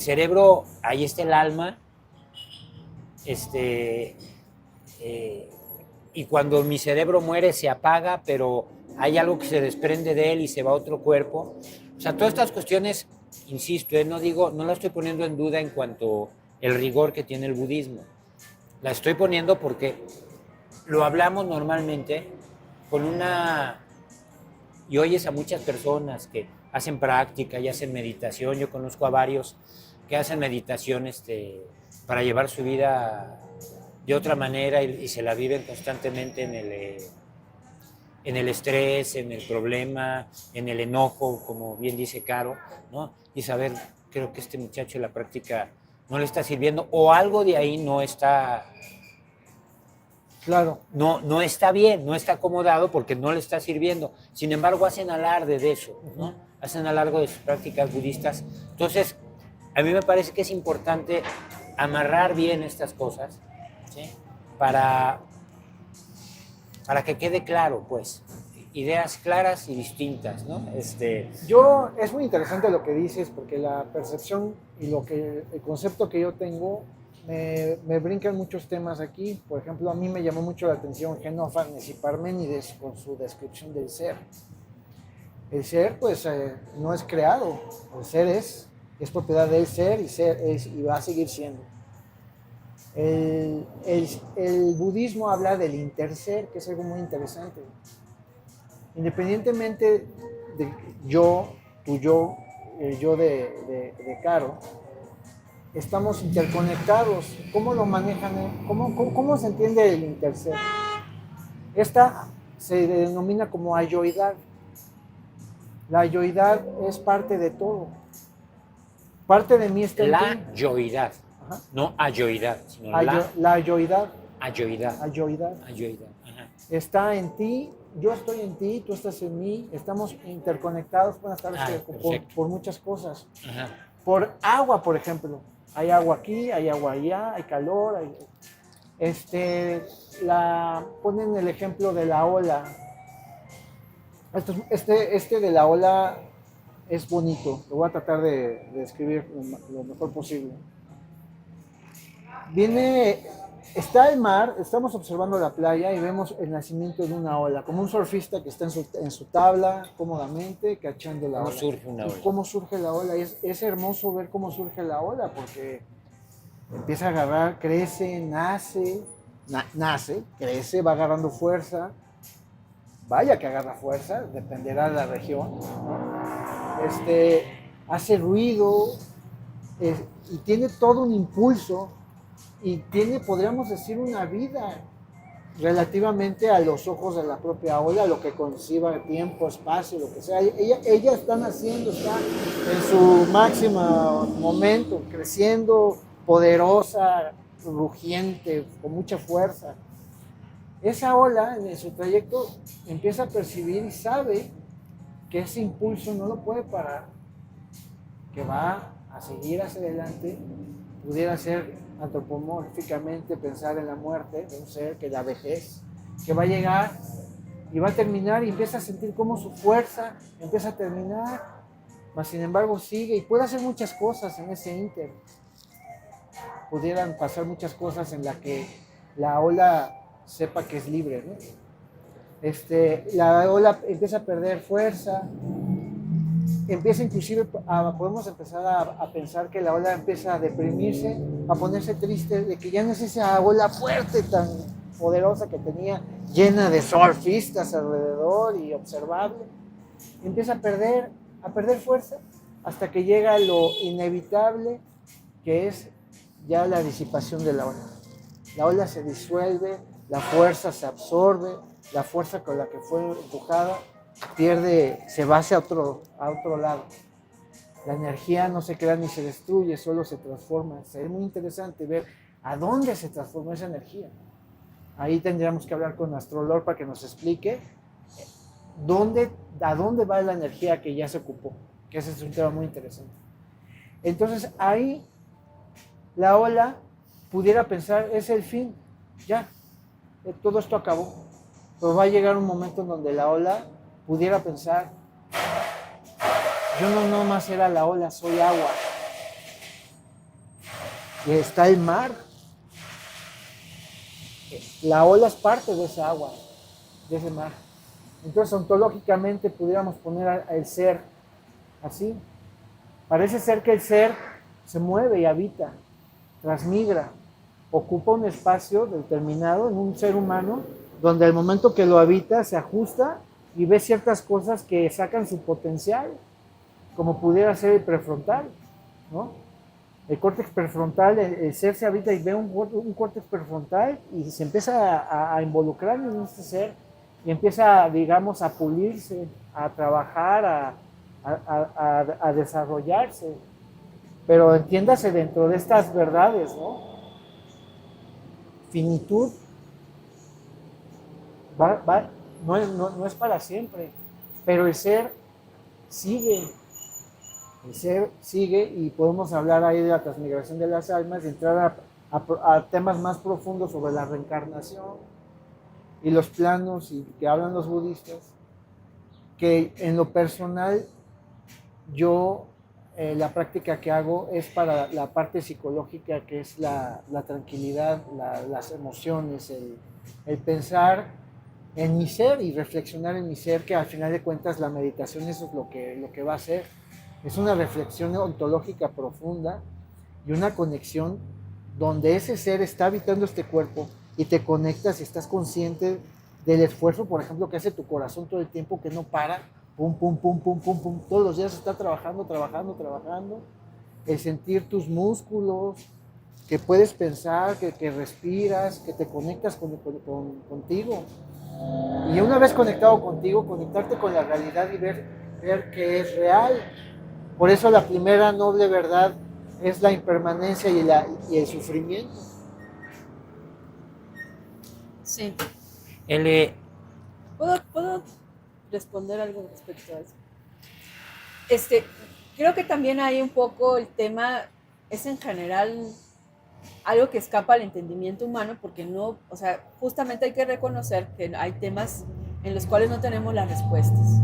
cerebro, ahí está el alma, y cuando mi cerebro muere se apaga, pero hay algo que se desprende de él y se va a otro cuerpo. O sea, todas estas cuestiones, insisto, no la estoy poniendo en duda en cuanto al rigor que tiene el budismo. La estoy poniendo porque lo hablamos normalmente y oyes a muchas personas que hacen práctica y hacen meditación. Yo conozco a varios que hacen meditación para llevar su vida de otra manera y se la viven constantemente en el estrés, en el problema, en el enojo, como bien dice Caro, ¿no? Y saber, creo que este muchacho la práctica no le está sirviendo o algo de ahí no está... Claro. No está bien, no está acomodado porque no le está sirviendo. Sin embargo, hacen alarde de eso, ¿no? Hacen alarde de sus prácticas budistas. Entonces, a mí me parece que es importante amarrar bien estas cosas, ¿sí? Para que quede claro, pues, ideas claras y distintas, ¿no? Es muy interesante lo que dices porque la percepción y el concepto que yo tengo me brincan muchos temas aquí. Por ejemplo, a mí me llamó mucho la atención Genófanes y Parménides con su descripción del ser. El ser, pues, no es creado. El ser es propiedad del ser y va a seguir siendo. El budismo habla del interser, que es algo muy interesante. Independientemente de tu yo, el yo de Caro, estamos interconectados. ¿Cómo lo manejan? ¿Cómo se entiende el interser? Esta se denomina como ayoidad. La ayoidad es parte de todo. Parte de mí está en ti. La yoidad. Ajá. No ayoidad, sino la ayoidad. Ayoidad. Ayoidad. Ajá. Está en ti, yo estoy en ti, tú estás en mí, estamos interconectados por muchas cosas. Ajá. Por agua, por ejemplo. Hay agua aquí, hay agua allá, hay calor. Ponen el ejemplo de la ola. De la ola es bonito. Lo voy a tratar de describir lo mejor posible. Está el mar, estamos observando la playa y vemos el nacimiento de una ola, como un surfista que está en su tabla cómodamente cachando la ola. ¿Cómo surge una ola? ¿Cómo surge la ola? Es hermoso ver cómo surge la ola porque empieza a agarrar, crece, nace, crece, va agarrando fuerza. Vaya que agarra fuerza, dependerá de la región, ¿no? Hace ruido, y tiene todo un impulso, y tiene, podríamos decir, una vida relativamente a los ojos de la propia ola, lo que conciba tiempo, espacio, lo que sea. Ella está naciendo, está en su máximo momento, creciendo, poderosa, rugiente, con mucha fuerza. Esa ola en su trayecto empieza a percibir y sabe que ese impulso no lo puede parar, que va a seguir hacia adelante. Pudiera ser antropomórficamente pensar en la muerte de un ser, que la vejez, que va a llegar y va a terminar, y empieza a sentir cómo su fuerza empieza a terminar, mas sin embargo sigue y puede hacer muchas cosas en ese ínter. Pudieran pasar muchas cosas en las que la ola sepa que es libre, ¿no? La ola empieza a perder fuerza, empieza inclusive, podemos empezar a pensar que la ola empieza a deprimirse, a ponerse triste, de que ya no es esa ola fuerte, tan poderosa que tenía, llena de surfistas alrededor y observable. Empieza a perder fuerza, hasta que llega lo inevitable, que es ya la disipación de la ola. La ola se disuelve, la fuerza se absorbe, la fuerza con la que fue empujada pierde, se va hacia otro lado. La energía no se crea ni se destruye, solo se transforma. Es muy interesante ver a dónde se transforma esa energía. Ahí tendríamos que hablar con Astrolor para que nos explique a dónde va la energía que ya se ocupó, que ese es un tema muy interesante. Entonces ahí la ola pudiera pensar, es el fin, ya, todo esto acabó. Pero va a llegar un momento en donde la ola pudiera pensar, yo no más era la ola, soy agua. Y está el mar. La ola es parte de esa agua, de ese mar. Entonces, ontológicamente pudiéramos poner al ser así. Parece ser que el ser se mueve y habita, transmigra, ocupa un espacio determinado en un ser humano, donde al momento que lo habita se ajusta y ve ciertas cosas que sacan su potencial, como pudiera ser el prefrontal, ¿no? El córtex prefrontal, el ser se habita y ve un córtex prefrontal y se empieza a involucrar en este ser y empieza, digamos, a pulirse, a trabajar, a desarrollarse. Pero entiéndase dentro de estas verdades, ¿no? Finitud no es para siempre, pero el ser sigue. El ser sigue, y podemos hablar ahí de la transmigración de las almas, de entrar a temas más profundos sobre la reencarnación y los planos y que hablan los budistas, que en lo personal yo la práctica que hago es para la parte psicológica, que es la tranquilidad, las emociones, el pensar en mi ser y reflexionar en mi ser, que al final de cuentas la meditación eso es lo que va a hacer. Es una reflexión ontológica profunda y una conexión donde ese ser está habitando este cuerpo y te conectas y estás consciente del esfuerzo, por ejemplo, que hace tu corazón todo el tiempo, que no para, pum, pum, pum, pum, pum, pum, todos los días está trabajando, el sentir tus músculos, que puedes pensar, que respiras, que te conectas contigo. Y una vez conectado contigo, conectarte con la realidad y ver que es real. Por eso la primera noble verdad es la impermanencia y el sufrimiento. Sí. ¿Puedo responder algo respecto a eso? Creo que también hay un poco el tema, es en general algo que escapa al entendimiento humano, porque no, o sea, justamente hay que reconocer que hay temas en los cuales no tenemos las respuestas.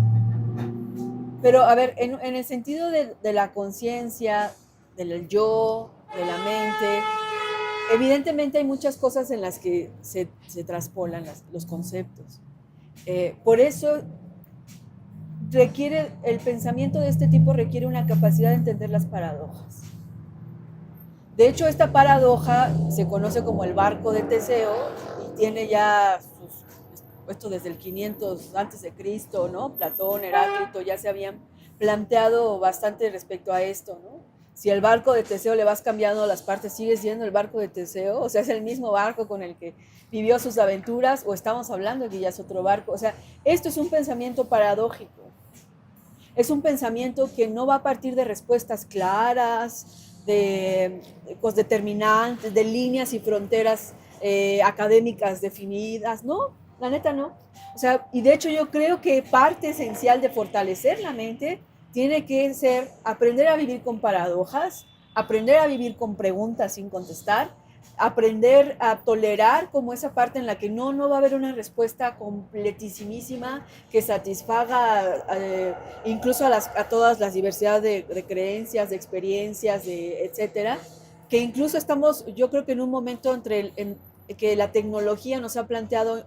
Pero, a ver, en el sentido de la conciencia, del yo, de la mente, evidentemente hay muchas cosas en las que se traspolan los conceptos. Por eso el pensamiento de este tipo requiere una capacidad de entender las paradojas. De hecho, esta paradoja se conoce como el barco de Teseo y tiene ya esto desde el 500 antes de Cristo, ¿no? Platón, Heráclito ya se habían planteado bastante respecto a esto, ¿no? Si el barco de Teseo le vas cambiando las partes, sigue siendo el barco de Teseo, o sea, es el mismo barco con el que vivió sus aventuras, o estamos hablando de que ya es otro barco. O sea, esto es un pensamiento paradójico. Es un pensamiento que no va a partir de respuestas claras, de pues, determinantes, de líneas y fronteras académicas definidas, no, la neta no. O sea, y de hecho yo creo que parte esencial de fortalecer la mente tiene que ser aprender a vivir con paradojas, aprender a vivir con preguntas sin contestar, aprender a tolerar como esa parte en la que no va a haber una respuesta completísimísima que satisfaga incluso a todas las diversidades de creencias, de experiencias, etcétera, que incluso estamos, yo creo que en un momento que la tecnología nos ha planteado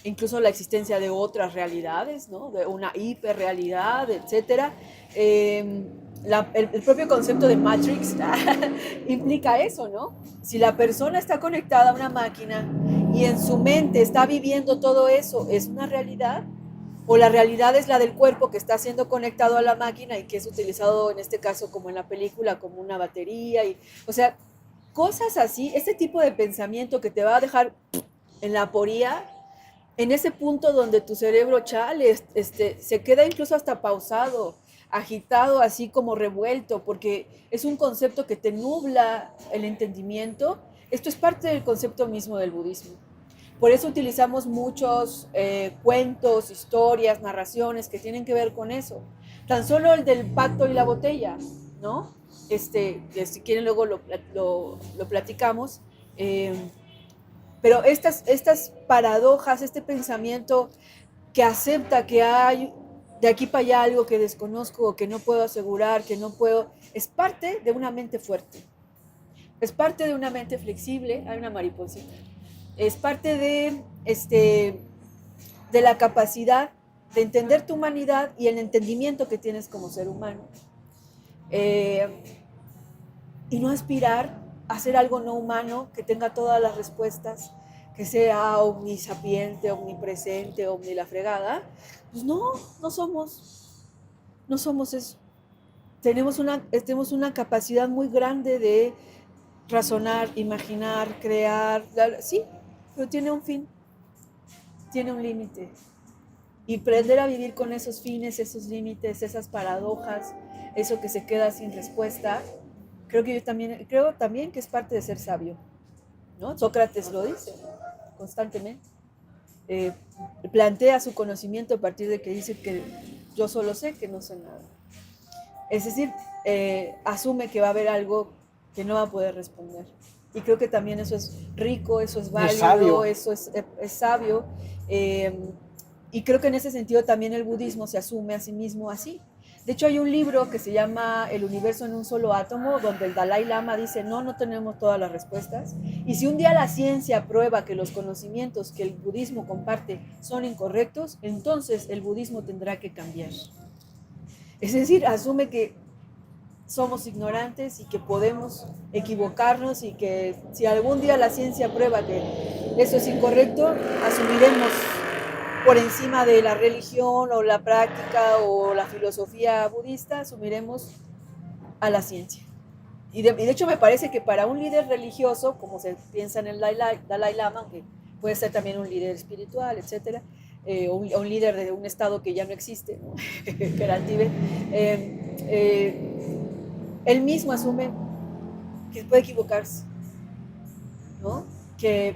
incluso la existencia de otras realidades, ¿no? De una hiperrealidad, etcétera. El propio concepto de Matrix implica eso, ¿no? Si la persona está conectada a una máquina y en su mente está viviendo todo eso, ¿es una realidad? O la realidad es la del cuerpo que está siendo conectado a la máquina y que es utilizado en este caso como en la película, como una batería. O sea, cosas así, este tipo de pensamiento que te va a dejar en la aporía, en ese punto donde tu cerebro chale, se queda incluso hasta pausado, agitado, así como revuelto, porque es un concepto que te nubla el entendimiento. Esto es parte del concepto mismo del budismo. Por eso utilizamos muchos cuentos, historias, narraciones que tienen que ver con eso. Tan solo el del pacto y la botella, ¿no? Que si quieren luego lo platicamos. Pero estas paradojas, este pensamiento que acepta que hay de aquí para allá algo que desconozco o que no puedo asegurar, que no puedo, es parte de una mente fuerte, es parte de una mente flexible, hay una mariposita, es parte de la capacidad de entender tu humanidad y el entendimiento que tienes como ser humano. Eh, y no aspirar a ser algo no humano que tenga todas las respuestas, que sea omnisapiente, omnipresente, omni fregada. Pues no somos eso. Tenemos una capacidad muy grande de razonar, imaginar, crear, sí, pero tiene un fin, tiene un límite. Y aprender a vivir con esos fines, esos límites, esas paradojas, eso que se queda sin respuesta, creo también que es parte de ser sabio, ¿no? Sócrates lo dice constantemente. Eh, Plantea su conocimiento a partir de que dice que yo solo sé que no sé nada. Es decir, asume que va a haber algo que no va a poder responder. Y creo que también eso es rico, eso es válido, eso es sabio. Y creo que en ese sentido también el budismo se asume a sí mismo así. De hecho, hay un libro que se llama El universo en un solo átomo, donde el Dalai Lama dice, no tenemos todas las respuestas. Y si un día la ciencia prueba que los conocimientos que el budismo comparte son incorrectos, entonces el budismo tendrá que cambiar. Es decir, asume que somos ignorantes y que podemos equivocarnos y que si algún día la ciencia prueba que eso es incorrecto, asumiremos por encima de la religión o la práctica o la filosofía budista, asumiremos a la ciencia. Y de hecho me parece que para un líder religioso, como se piensa en el Dalai Lama, aunque puede ser también un líder espiritual, etcétera, un líder de un estado que ya no existe, ¿no? Que era el Tíbet, él mismo asume que puede equivocarse, ¿no? Que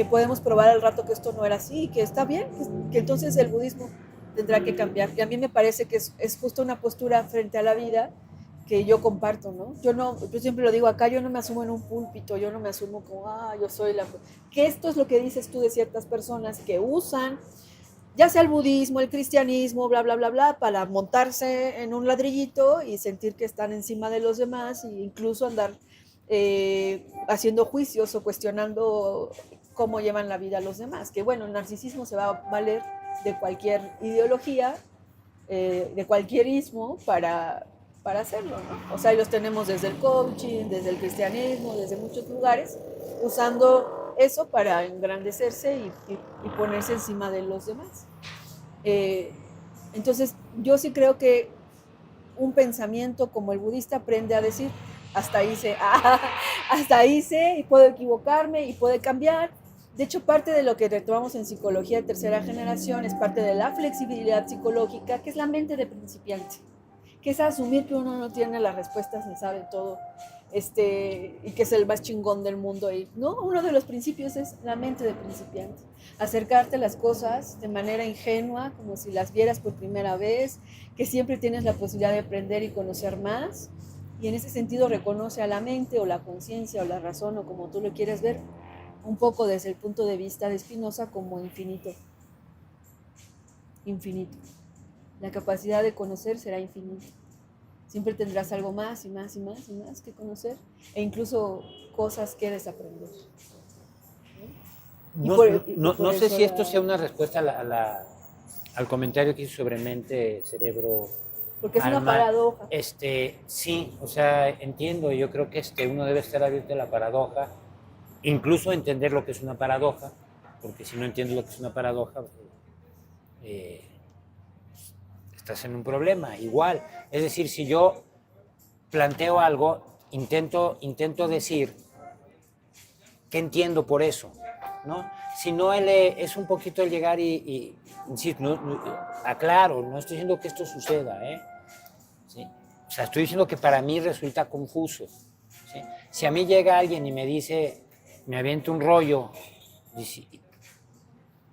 podemos probar al rato que esto no era así, que está bien, que entonces el budismo tendrá que cambiar. Y a mí me parece que es justo una postura frente a la vida que yo comparto, ¿no? Yo siempre lo digo acá, yo no me asumo en un púlpito, yo no me asumo como, yo soy la... Que esto es lo que dices tú de ciertas personas que usan, ya sea el budismo, el cristianismo, bla, bla, bla, bla, para montarse en un ladrillito y sentir que están encima de los demás e incluso andar haciendo juicios o cuestionando cómo llevan la vida los demás. Que bueno, el narcisismo se va a valer de cualquier ideología, de cualquier ismo, para para hacerlo, ¿no? O sea, y los tenemos desde el coaching, desde el cristianismo, desde muchos lugares, usando eso para engrandecerse y ponerse encima de los demás. Entonces, yo sí creo que un pensamiento como el budista aprende a decir, hasta ahí sé, hasta ahí sé, y puedo equivocarme, y puede cambiar. De hecho, parte de lo que retomamos en psicología de tercera generación es parte de la flexibilidad psicológica, que es la mente de principiante, que es asumir que uno no tiene las respuestas ni sabe todo, y que es el más chingón del mundo. Y no, uno de los principios es la mente de principiante. Acercarte a las cosas de manera ingenua, como si las vieras por primera vez, que siempre tienes la posibilidad de aprender y conocer más. Y en ese sentido reconoce a la mente o la conciencia o la razón o como tú lo quieres ver, un poco desde el punto de vista de Spinoza como infinito. Infinito. La capacidad de conocer será infinita. Siempre tendrás algo más y más y más y más que conocer e incluso cosas que desaprender. No sé si esto sea una respuesta al comentario que hizo sobre mente, cerebro, porque es alma. una paradoja. Sí, o sea, entiendo, yo creo que uno debe estar abierto a la paradoja, incluso entender lo que es una paradoja, porque si no entiendes lo que es una paradoja, estás en un problema, igual. Es decir, si yo planteo algo, intento decir qué entiendo por eso, ¿no? Si no, es un poquito el llegar y insisto, aclaro, no estoy diciendo que esto suceda, ¿sí? O sea, estoy diciendo que para mí resulta confuso, ¿sí? Si a mí llega alguien y me dice, me avienta un rollo,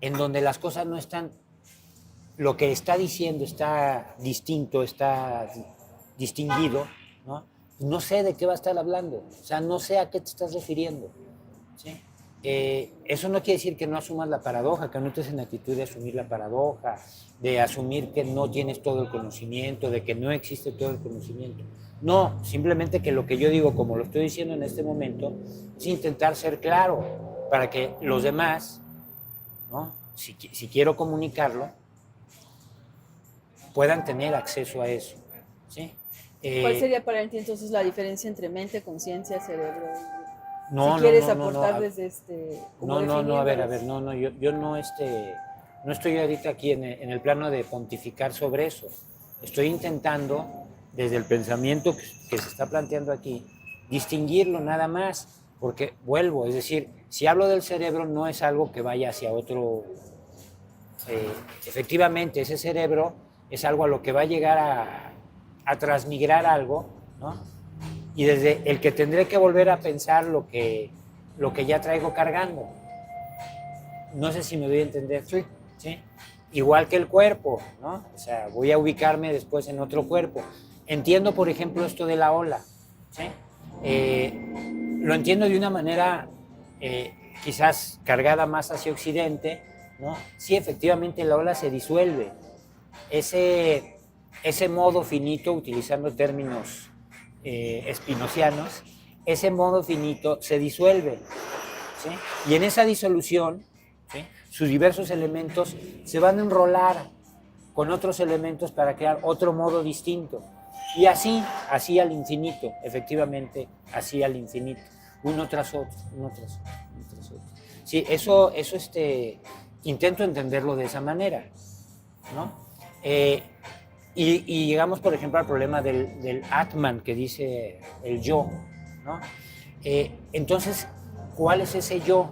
en donde las cosas no están, lo que está diciendo está distinto, está distinguido, ¿no? No sé de qué va a estar hablando, o sea, no sé a qué te estás refiriendo, ¿sí? Eso no quiere decir que no asumas la paradoja, que no estés en actitud de asumir la paradoja, de asumir que no tienes todo el conocimiento, de que no existe todo el conocimiento. No, simplemente que lo que yo digo, como lo estoy diciendo en este momento, es intentar ser claro para que los demás, ¿no? Si quiero comunicarlo, puedan tener acceso a eso, ¿sí? ¿Cuál sería para ti entonces la diferencia entre mente, conciencia, cerebro? No, si quieres no, aportar no, desde no, a ver, yo no, no estoy ahorita aquí en el plano de pontificar sobre eso. Estoy intentando, desde el pensamiento que se está planteando aquí, distinguirlo nada más, porque vuelvo, es decir, si hablo del cerebro no es algo que vaya hacia otro, efectivamente ese cerebro es algo a lo que va a llegar a transmigrar algo, ¿no? Y desde el que tendré que volver a pensar lo que ya traigo cargando. No sé si me doy a entender. Sí. ¿Sí? Igual que el cuerpo, ¿no? O sea, voy a ubicarme después en otro cuerpo. Entiendo, por ejemplo, esto de la ola, ¿sí? Lo entiendo de una manera quizás cargada más hacia Occidente, ¿no? Sí, efectivamente la ola se disuelve. Ese modo finito, utilizando términos espinocianos, ese modo finito se disuelve, ¿sí? Y en esa disolución, ¿sí?, sus diversos elementos se van a enrolar con otros elementos para crear otro modo distinto. Y así al infinito, efectivamente, así al infinito, uno tras otro, uno tras otro, uno tras otro. Sí, eso intento entenderlo de esa manera, ¿no? Y llegamos, por ejemplo, al problema del Atman, que dice el yo, ¿no? Entonces, ¿cuál es ese yo?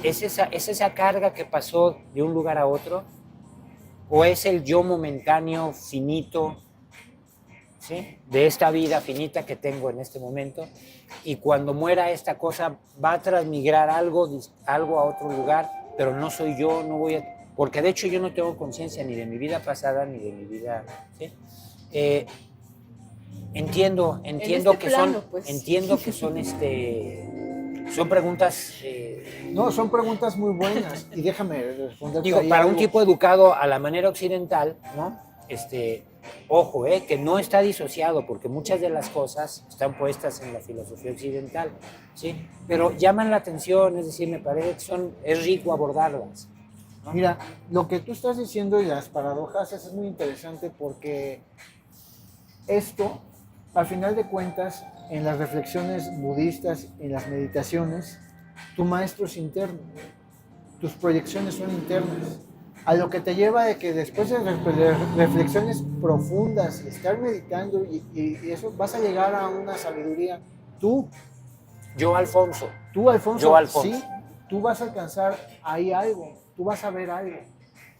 ¿Es esa carga que pasó de un lugar a otro? ¿O es el yo momentáneo, finito, ¿sí?, de esta vida finita que tengo en este momento? Y cuando muera esta cosa, va a transmigrar algo a otro lugar, pero no soy yo, no voy a... Porque de hecho yo no tengo conciencia ni de mi vida pasada ni de mi vida, ¿sí? Entiendo que plano, pues. Entiendo que son preguntas... No, son preguntas muy buenas y déjame responder. Digo, para un tipo educado a la manera occidental, ¿no? Ojo, que no está disociado, porque muchas de las cosas están puestas en la filosofía occidental, ¿sí? Pero llaman la atención, es decir, me parece que es rico abordarlas, ¿no? Mira, lo que tú estás diciendo y las paradojas es muy interesante porque esto, al final de cuentas, en las reflexiones budistas, en las meditaciones, tu maestro es interno, tus proyecciones son internas, a lo que te lleva de que después de reflexiones profundas y estar meditando y eso, vas a llegar a una sabiduría. Yo, Alfonso. Alfonso, sí, tú vas a alcanzar ahí algo, tú vas a ver algo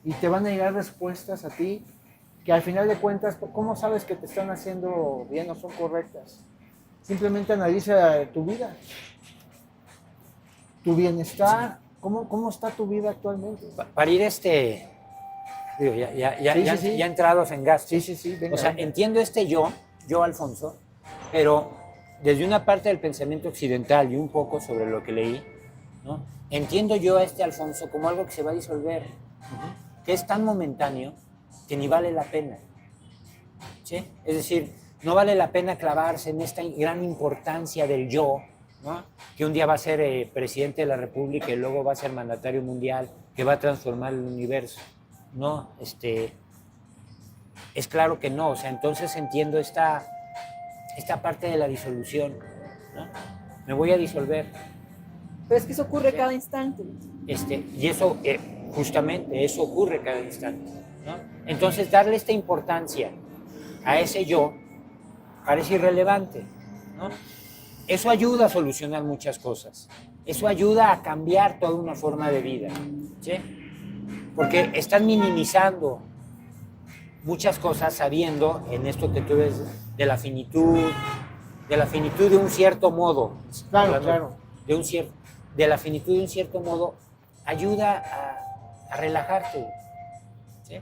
y te van a llegar respuestas a ti que al final de cuentas, ¿cómo sabes que te están haciendo bien o son correctas? Simplemente analiza tu vida, tu bienestar, cómo está tu vida actualmente. Para ir digo, ya entrados en gasto. Sí, venga, o sea, venga. entiendo yo, Alfonso, pero desde una parte del pensamiento occidental y un poco sobre lo que leí, ¿no? Entiendo yo a Alfonso como algo que se va a disolver, que es tan momentáneo que ni vale la pena. ¿Sí? Es decir, no vale la pena clavarse en esta gran importancia del yo, ¿no? Que un día va a ser presidente de la República y luego va a ser mandatario mundial, que va a transformar el universo. No, es claro que no. O sea, entonces entiendo esta parte de la disolución, ¿no? Me voy a disolver. Pero es que eso ocurre cada instante. Y eso, justamente, eso ocurre cada instante, ¿no? Entonces, darle esta importancia a ese yo parece irrelevante, ¿no? Eso ayuda a solucionar muchas cosas. Eso ayuda a cambiar toda una forma de vida, ¿sí? Porque están minimizando muchas cosas sabiendo en esto que tú ves de la finitud de un cierto modo. Claro. De la finitud de un cierto modo ayuda a relajarte, ¿sí?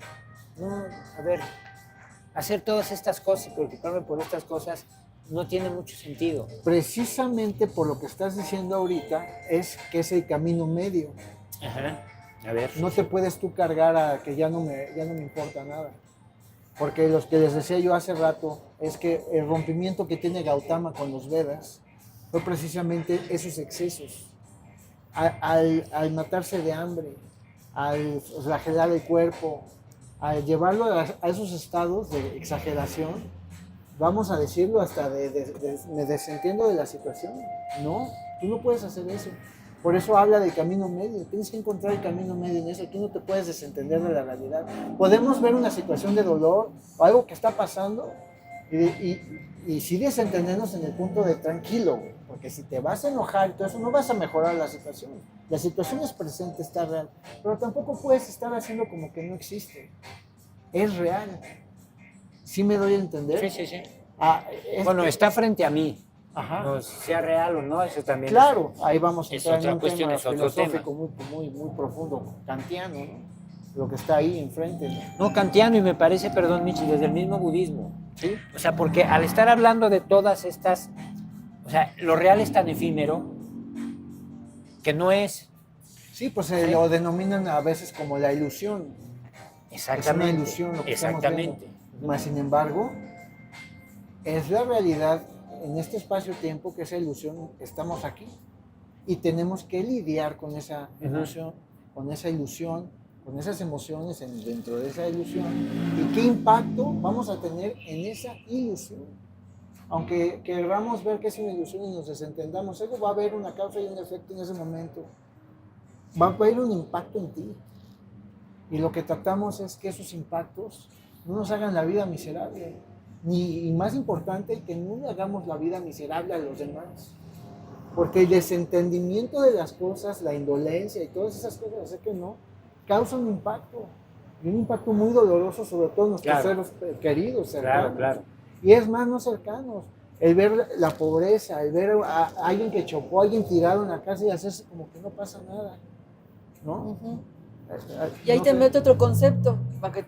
No, a ver, hacer todas estas cosas y preocuparme por estas cosas no tiene mucho sentido. Precisamente por lo que estás diciendo ahorita es que es el camino medio. Ajá. A ver. No te puedes tú cargar a que ya no me importa nada. Porque lo que les decía yo hace rato es que el rompimiento que tiene Gautama con los Vedas fue precisamente esos excesos. Al matarse de hambre, al flagelar el cuerpo, al llevarlo a esos estados de exageración, vamos a decirlo hasta me desentiendo de la situación. No, tú no puedes hacer eso. Por eso habla del camino medio. Tienes que encontrar el camino medio en eso. Tú no te puedes desentender de la realidad. Podemos ver una situación de dolor o algo que está pasando y sí desentendernos en el punto de tranquilo, porque si te vas a enojar y todo eso, no vas a mejorar la situación. La situación es presente, está real, pero tampoco puedes estar haciendo como que no existe. Es real. ¿Sí me doy a entender? Sí. Bueno, está frente a mí. Ajá. No, sea real o no, eso también. Claro, ahí vamos a es entrar otra en un cuestión, tema es otro filosófico muy profundo, kantiano, ¿no? Lo que está ahí enfrente, ¿no? No, kantiano, y me parece, perdón, Michi, desde el mismo budismo. ¿Sí? O sea, porque al estar hablando de todas estas, o sea, lo real es tan efímero que no es. Sí, pues se lo denominan a veces como la ilusión. Exactamente. Es una ilusión lo que estamos viendo. Mas, sin embargo, es la realidad en este espacio-tiempo que esa ilusión, estamos aquí y tenemos que lidiar con esa emoción, con esa ilusión, con esas emociones dentro de esa ilusión y qué impacto vamos a tener en esa ilusión. Aunque queramos ver que es una ilusión y nos desentendamos, eso va a haber una causa y un efecto en ese momento. Va a haber un impacto en ti. Y lo que tratamos es que esos impactos no nos hagan la vida miserable. Y más importante, que no le hagamos la vida miserable a los demás. Porque el desentendimiento de las cosas, la indolencia y todas esas cosas, sé que no, causan un impacto. Y un impacto muy doloroso, sobre todo en nuestros seres queridos, cercanos. Claro. Y es más, no cercanos. El ver la pobreza, el ver a alguien que chocó, a alguien tirado en la casa y hacerse como que no pasa nada, ¿no? Uh-huh. Y ahí te meto otro concepto, para que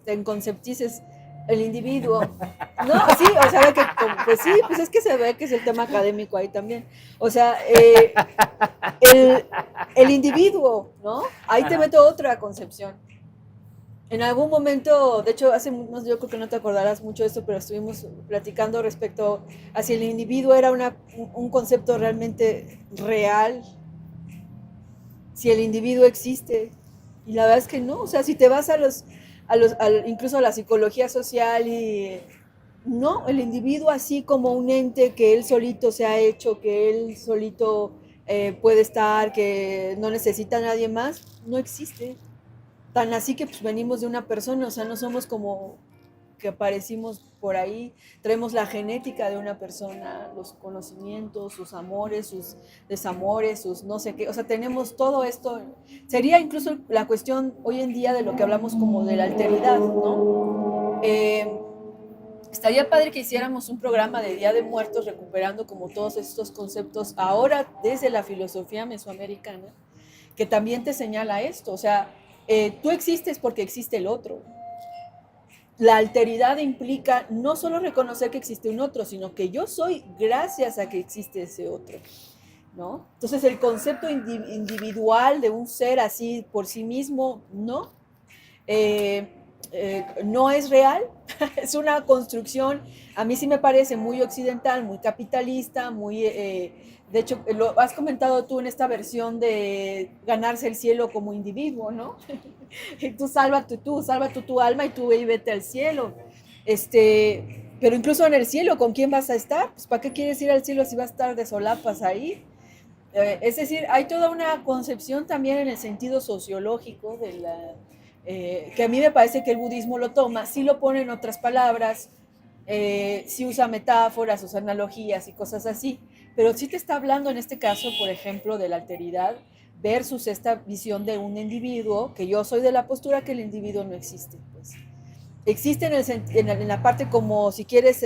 te conceptices el individuo. No, sí, o sea, que, pues sí, pues es que se ve que es el tema académico ahí también. O sea, el individuo, ¿no? Ahí te meto otra concepción. En algún momento, de hecho, yo creo que no te acordarás mucho de esto, pero estuvimos platicando respecto a si el individuo era un concepto realmente real, si el individuo existe, Y la verdad es que no, o sea, si te vas incluso a la psicología social y no, el individuo así como un ente que él solito se ha hecho, que él solito puede estar, que no necesita a nadie más, no existe. Tan así que pues venimos de una persona, o sea, no somos como que aparecimos por ahí, traemos la genética de una persona, los conocimientos, sus amores, sus desamores, sus no sé qué, o sea, tenemos todo esto. Sería incluso la cuestión hoy en día de lo que hablamos como de la alteridad, ¿no? Estaría padre que hiciéramos un programa de Día de Muertos recuperando como todos estos conceptos ahora desde la filosofía mesoamericana, que también te señala esto, o sea, tú existes porque existe el otro. La alteridad implica no solo reconocer que existe un otro, sino que yo soy gracias a que existe ese otro, ¿no? Entonces el concepto individual de un ser así por sí mismo, ¿no? No es real, es una construcción, a mí sí me parece muy occidental, muy capitalista, muy, de hecho, lo has comentado tú en esta versión de ganarse el cielo como individuo, ¿no? Y tú salva tu alma y tú ve y vete al cielo. Pero incluso en el cielo, ¿con quién vas a estar? Pues ¿para qué quieres ir al cielo si vas a estar de solapas ahí? Es decir, hay toda una concepción también en el sentido sociológico de que a mí me parece que el budismo lo toma, sí lo pone en otras palabras, sí usa metáforas, usa analogías y cosas así, pero sí te está hablando en este caso, por ejemplo, de la alteridad versus esta visión de un individuo, que yo soy de la postura que el individuo no existe. Pues. Existe en la parte como, si quieres,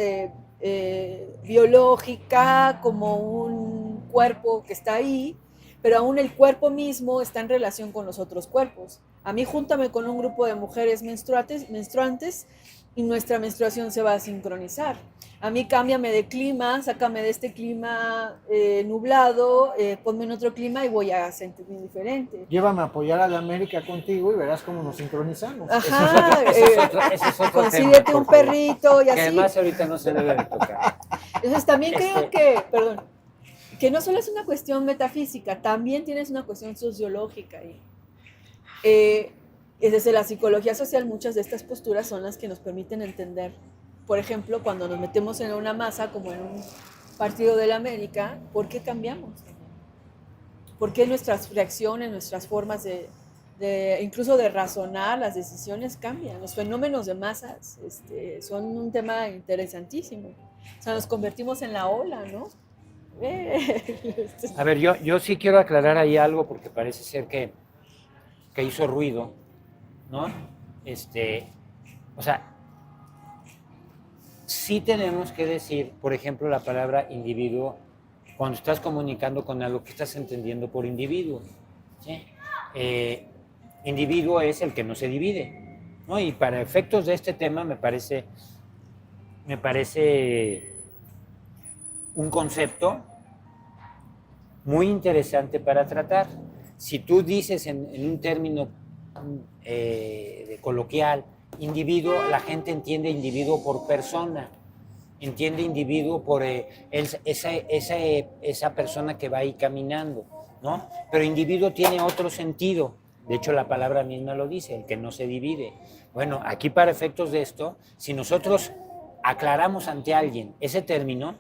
biológica, como un cuerpo que está ahí, pero aún el cuerpo mismo está en relación con los otros cuerpos. A mí júntame con un grupo de mujeres menstruantes y nuestra menstruación se va a sincronizar. A mí cámbiame de clima, sácame de este clima nublado, ponme en otro clima y voy a sentirme diferente. Llévame a apoyar a la América contigo y verás cómo nos sincronizamos. Ajá, ese es otro consíguete tema, un por favor. perrito y Que así. además ahorita no se debe de tocar. Entonces también creo que no solo es una cuestión metafísica, también tienes una cuestión sociológica. Y desde la psicología social muchas de estas posturas son las que nos permiten entender, por ejemplo, cuando nos metemos en una masa como en un partido de la América, ¿por qué cambiamos? ¿Por qué nuestras reacciones, nuestras formas incluso de razonar las decisiones cambian? Los fenómenos de masas son un tema interesantísimo. O sea, nos convertimos en la ola, ¿no? A ver, yo sí quiero aclarar ahí algo porque parece ser que hizo ruido, ¿no? O sea, sí tenemos que decir, por ejemplo, la palabra individuo cuando estás comunicando con algo que estás entendiendo por individuo, ¿sí? Individuo es el que no se divide, ¿no? Y para efectos de este tema me parece un concepto muy interesante para tratar. Si tú dices en un término coloquial, individuo, la gente entiende individuo por persona, entiende individuo por esa persona que va ahí caminando, ¿no? Pero individuo tiene otro sentido, de hecho la palabra misma lo dice, el que no se divide. Bueno, aquí para efectos de esto, si nosotros aclaramos ante alguien ese término,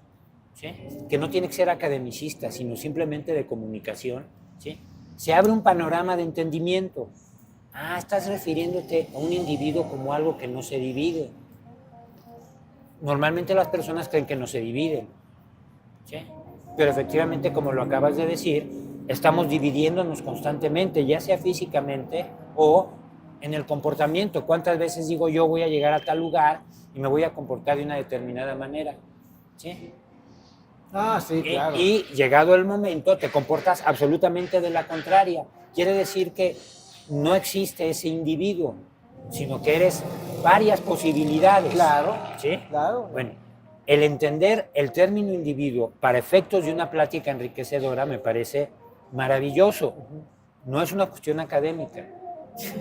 ¿sí? Que no tiene que ser academicista, sino simplemente de comunicación, ¿sí? Se abre un panorama de entendimiento. Estás refiriéndote a un individuo como algo que no se divide. Normalmente las personas creen que no se dividen, ¿sí? Pero efectivamente, como lo acabas de decir, estamos dividiéndonos constantemente, ya sea físicamente o en el comportamiento. ¿Cuántas veces digo yo voy a llegar a tal lugar y me voy a comportar de una determinada manera? ¿Sí? Sí, claro. Y llegado el momento te comportas absolutamente de la contraria. Quiere decir que no existe ese individuo, sino que eres varias posibilidades. Claro, ¿sí? Claro. Bueno, el entender el término individuo para efectos de una plática enriquecedora me parece maravilloso. No es una cuestión académica. ¿Sí?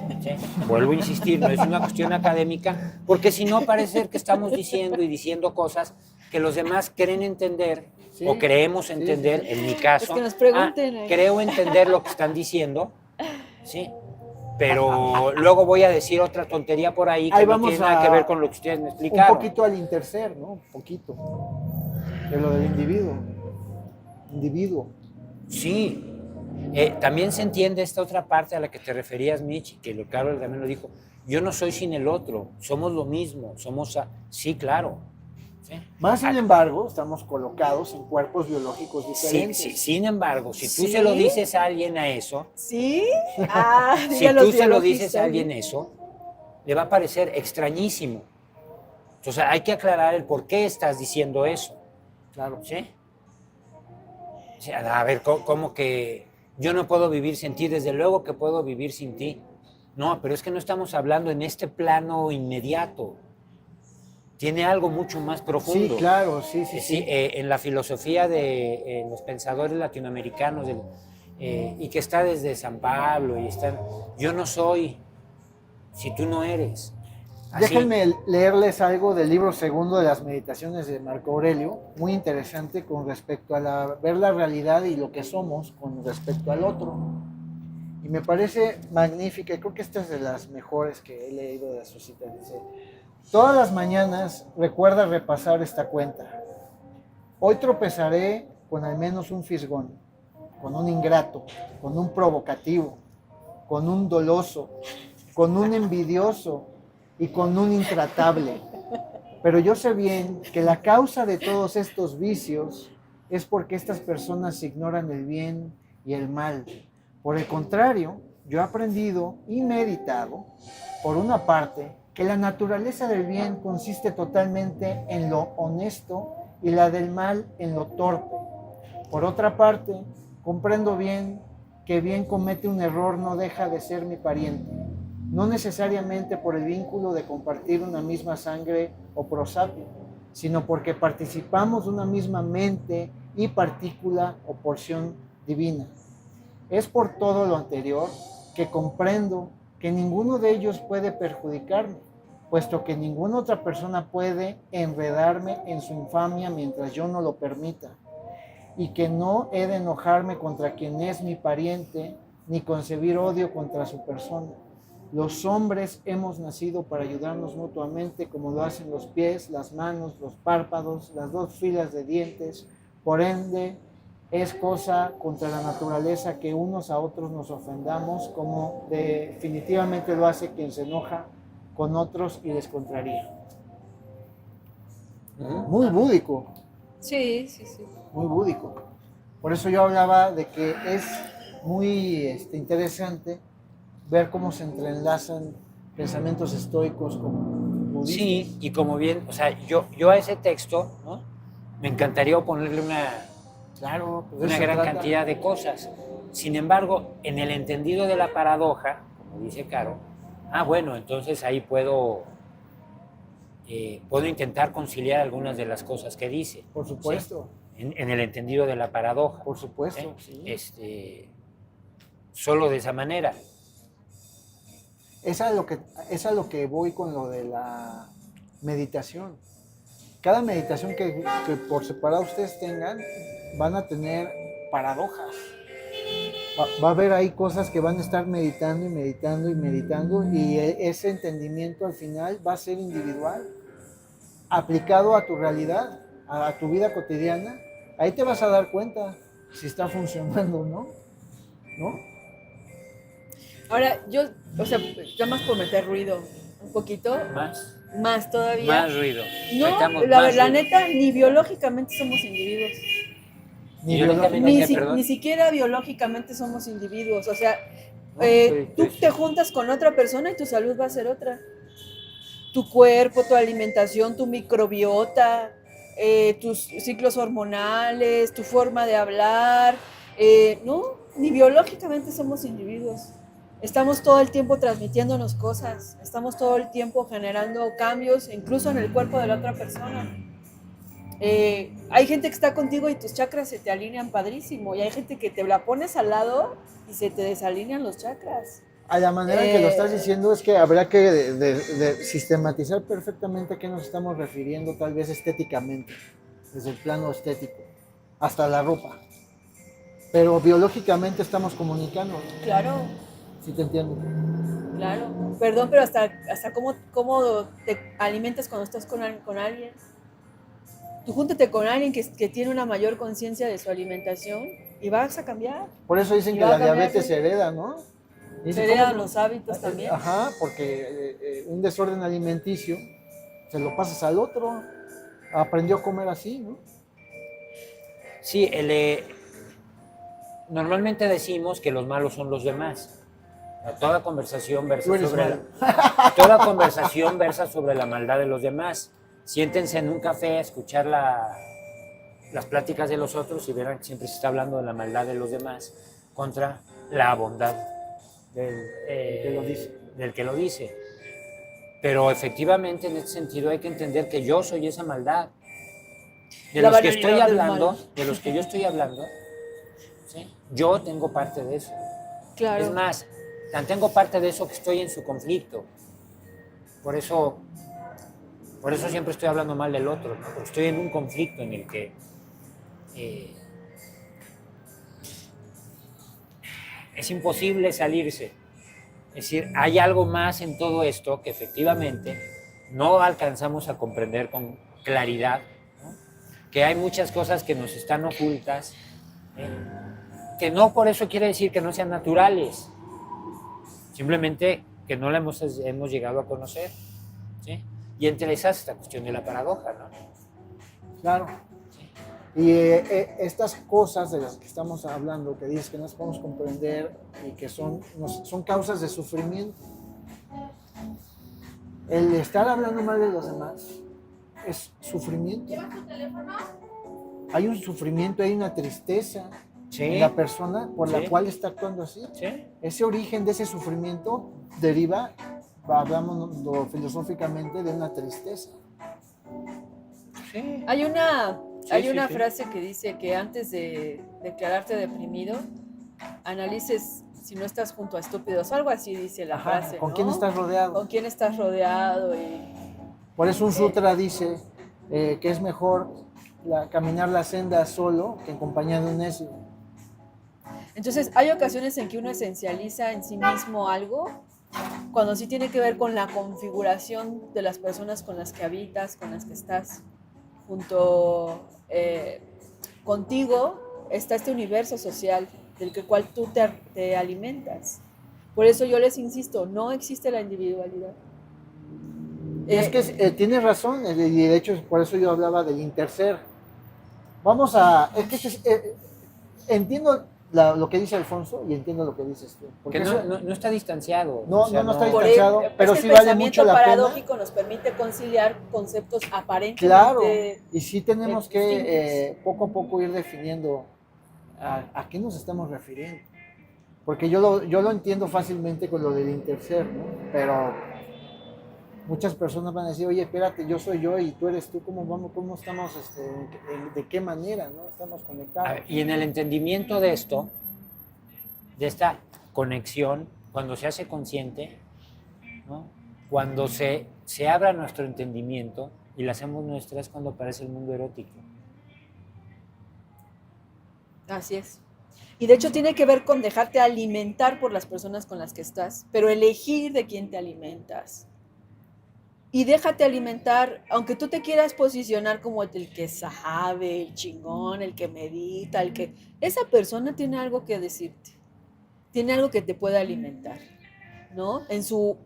Vuelvo a insistir, no es una cuestión académica, porque si no parece que estamos diciendo cosas que los demás creen entender o creemos entender. En mi caso, es que nos pregunten, creo entender lo que están diciendo, ¿sí? pero luego voy a decir otra tontería por ahí que Ahí no vamos tiene nada a- que ver con lo que ustedes me Un explicaron. poquito al interser, ¿no? Un poquito. De lo del individuo. Individuo. Sí. También se entiende esta otra parte a la que te referías, Mitch, y que lo Carol también lo dijo. Yo no soy sin el otro, somos lo mismo, sí, claro. Sí. Más sin embargo, estamos colocados en cuerpos biológicos Sí, diferentes. sí, sin embargo, si tú ¿Sí? se lo dices a alguien a eso, ¿Sí? Ah, si digan tú los se lo dices a biologistas. alguien eso, le va a parecer extrañísimo. Entonces hay que aclarar el por qué estás diciendo eso. Claro. ¿Sí? O sea, a ver, ¿cómo que yo no puedo vivir sin ti? Desde luego que puedo vivir sin ti. No, pero es que no estamos hablando en este plano inmediato. Tiene algo mucho más profundo. Sí, claro, sí, sí, sí. En la filosofía de los pensadores latinoamericanos, y que está desde San Pablo, yo no soy si tú no eres. Así. Déjenme leerles algo del libro segundo de las meditaciones de Marco Aurelio, muy interesante con respecto a ver la realidad y lo que somos con respecto al otro. Y me parece magnífica, y creo que esta es de las mejores que he leído de su cita. Dice: todas las mañanas recuerda repasar esta cuenta. Hoy tropezaré con al menos un fisgón, con un ingrato, con un provocativo, con un doloso, con un envidioso y con un intratable. Pero yo sé bien que la causa de todos estos vicios es porque estas personas ignoran el bien y el mal. Por el contrario, yo he aprendido y meditado, por una parte, que la naturaleza del bien consiste totalmente en lo honesto y la del mal en lo torpe. Por otra parte, comprendo bien que bien comete un error no deja de ser mi pariente, no necesariamente por el vínculo de compartir una misma sangre o prosapio, sino porque participamos de una misma mente y partícula o porción divina. Es por todo lo anterior que comprendo que ninguno de ellos puede perjudicarme, puesto que ninguna otra persona puede enredarme en su infamia mientras yo no lo permita, y que no he de enojarme contra quien es mi pariente, ni concebir odio contra su persona. Los hombres hemos nacido para ayudarnos mutuamente, como lo hacen los pies, las manos, los párpados, las dos filas de dientes. Por ende, es cosa contra la naturaleza que unos a otros nos ofendamos, como definitivamente lo hace quien se enoja con otros y les contraría. Muy búdico. Sí, sí, sí. Muy búdico. Por eso yo hablaba de que es muy interesante ver cómo se entrelazan pensamientos estoicos con budistas. Sí, y como bien, o sea, yo a ese texto, ¿no?, me encantaría ponerle Claro, pues una eso gran trata. cantidad de cosas. Sin embargo, en el entendido de la paradoja, como dice Caro, bueno, entonces ahí puedo intentar conciliar algunas de las cosas que dice. Por supuesto. ¿Sí? En el entendido de la paradoja. Por supuesto, sí. Solo de esa manera. Es a lo que voy con lo de la meditación. Cada meditación que por separado ustedes tengan, van a tener paradojas. Va a haber ahí cosas que van a estar meditando y meditando y meditando, y ese entendimiento al final va a ser individual, aplicado a tu realidad, a tu vida cotidiana. Ahí te vas a dar cuenta si está funcionando o no, ¿no? Ahora, yo, o sea, ya más por meter ruido un poquito, más todavía. Más ruido. No, la neta, ni biológicamente somos individuos. Ni siquiera biológicamente somos individuos. O sea, tú te juntas con otra persona y tu salud va a ser otra. Tu cuerpo, tu alimentación, tu microbiota, tus ciclos hormonales, tu forma de hablar. No, ni biológicamente somos individuos. Estamos todo el tiempo transmitiéndonos cosas, estamos todo el tiempo generando cambios, incluso en el cuerpo de la otra persona. Hay gente que está contigo y tus chakras se te alinean padrísimo, y hay gente que te la pones al lado y se te desalinean los chakras. A la manera en que lo estás diciendo es que habrá que de sistematizar perfectamente a qué nos estamos refiriendo, tal vez estéticamente, desde el plano estético, hasta la ropa. Pero biológicamente estamos comunicando. Claro. Sí, te entiendo. Claro. Perdón, pero hasta cómo te alimentas cuando estás con alguien. Tú júntate con alguien que tiene una mayor conciencia de su alimentación y vas a cambiar. Por eso dicen Y que va la a cambiar diabetes se hereda, ¿no? Se Dice, heredan ¿cómo? los hábitos también. Ajá, porque un desorden alimenticio se lo pasas al otro. Aprendió a comer así, ¿no? Sí, normalmente decimos que los malos son los demás. Toda conversación Tú eres malo. toda conversación versa sobre la maldad de los demás. Siéntense en un café a escuchar las pláticas de los otros y verán que siempre se está hablando de la maldad de los demás contra la bondad del que lo dice. Pero efectivamente, en este sentido, hay que entender que yo soy esa maldad. De La los que banalidad estoy del hablando, mal. de los que yo estoy hablando, ¿sí? Yo tengo parte de eso. Claro. Es más, tan tengo parte de eso que estoy en su conflicto. Por eso siempre estoy hablando mal del otro, ¿no? Porque estoy en un conflicto en el que es imposible salirse. Es decir, hay algo más en todo esto que efectivamente no alcanzamos a comprender con claridad, ¿no? Que hay muchas cosas que nos están ocultas, que no por eso quiere decir que no sean naturales, simplemente que no la hemos llegado a conocer, ¿sí? Y entre esas esta cuestión de la paradoja, ¿no? Claro. Y estas cosas de las que estamos hablando, que dices que no las podemos comprender y que son causas de sufrimiento. El estar hablando mal de los demás es sufrimiento. ¿Llevas tu teléfono? Hay un sufrimiento, hay una tristeza Sí. en la persona por la Sí. cual está actuando así. ¿Sí? Ese origen de ese sufrimiento deriva, hablamos filosóficamente, de una tristeza. Sí. Hay una Sí. frase que dice que antes de declararte deprimido, analices si no estás junto a estúpidos. Algo así dice la Ajá, frase, ¿con ¿no? quién estás rodeado? ¿Con quién estás rodeado? Por eso un sutra dice que es mejor caminar la senda solo que en compañía de un necio. Entonces, hay ocasiones en que uno esencializa en sí mismo algo, cuando sí tiene que ver con la configuración de las personas con las que habitas, con las que estás. Junto contigo está este universo social del cual tú te alimentas. Por eso yo les insisto, no existe la individualidad. Es que tienes razón, y de hecho por eso yo hablaba del interser. Entiendo lo que dice Alfonso y entiendo lo que dices tú. Que no está distanciado. No, o sea, no está distanciado, pero es que sí el vale mucho la pena. pensamiento paradójico nos permite conciliar conceptos aparentemente Claro, y sí tenemos que distintos. poco a poco ir definiendo a qué nos estamos refiriendo. Porque yo lo entiendo fácilmente con lo del interser, ¿no? Pero muchas personas van a decir, oye, espérate, yo soy yo y tú eres tú, ¿cómo estamos, de qué manera, ¿no? Estamos conectados? Y en el entendimiento de esto, de esta conexión, cuando se hace consciente, ¿no? Cuando se abra nuestro entendimiento y la hacemos nuestra, es cuando aparece el mundo erótico. Así es. Y de hecho tiene que ver con dejarte alimentar por las personas con las que estás, pero elegir de quién te alimentas. Y déjate alimentar, aunque tú te quieras posicionar como el que sabe, el chingón, el que medita, esa persona tiene algo que decirte, tiene algo que te puede alimentar, ¿no?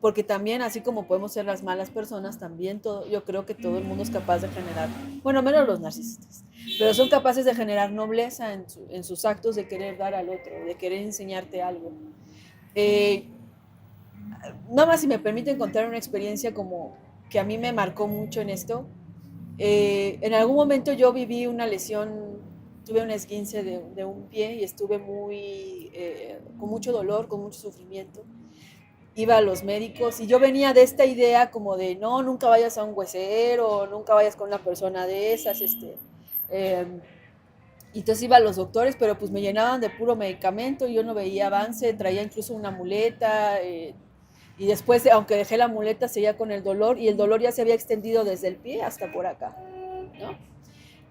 Porque también, así como podemos ser las malas personas, también yo creo que todo el mundo es capaz de generar, bueno, menos los narcisistas, pero son capaces de generar nobleza en sus actos de querer dar al otro, de querer enseñarte algo. Nada más si me permiten contar una experiencia como que a mí me marcó mucho en esto. En algún momento yo viví una lesión, tuve un esguince de un pie y estuve con mucho dolor, con mucho sufrimiento. Iba a los médicos y yo venía de esta idea como de no, nunca vayas a un huesero, nunca vayas con una persona de esas, y entonces iba a los doctores, pero pues me llenaban de puro medicamento, yo no veía avance, traía incluso una muleta, y después, aunque dejé la muleta, seguía con el dolor, y el dolor ya se había extendido desde el pie hasta por acá, ¿no?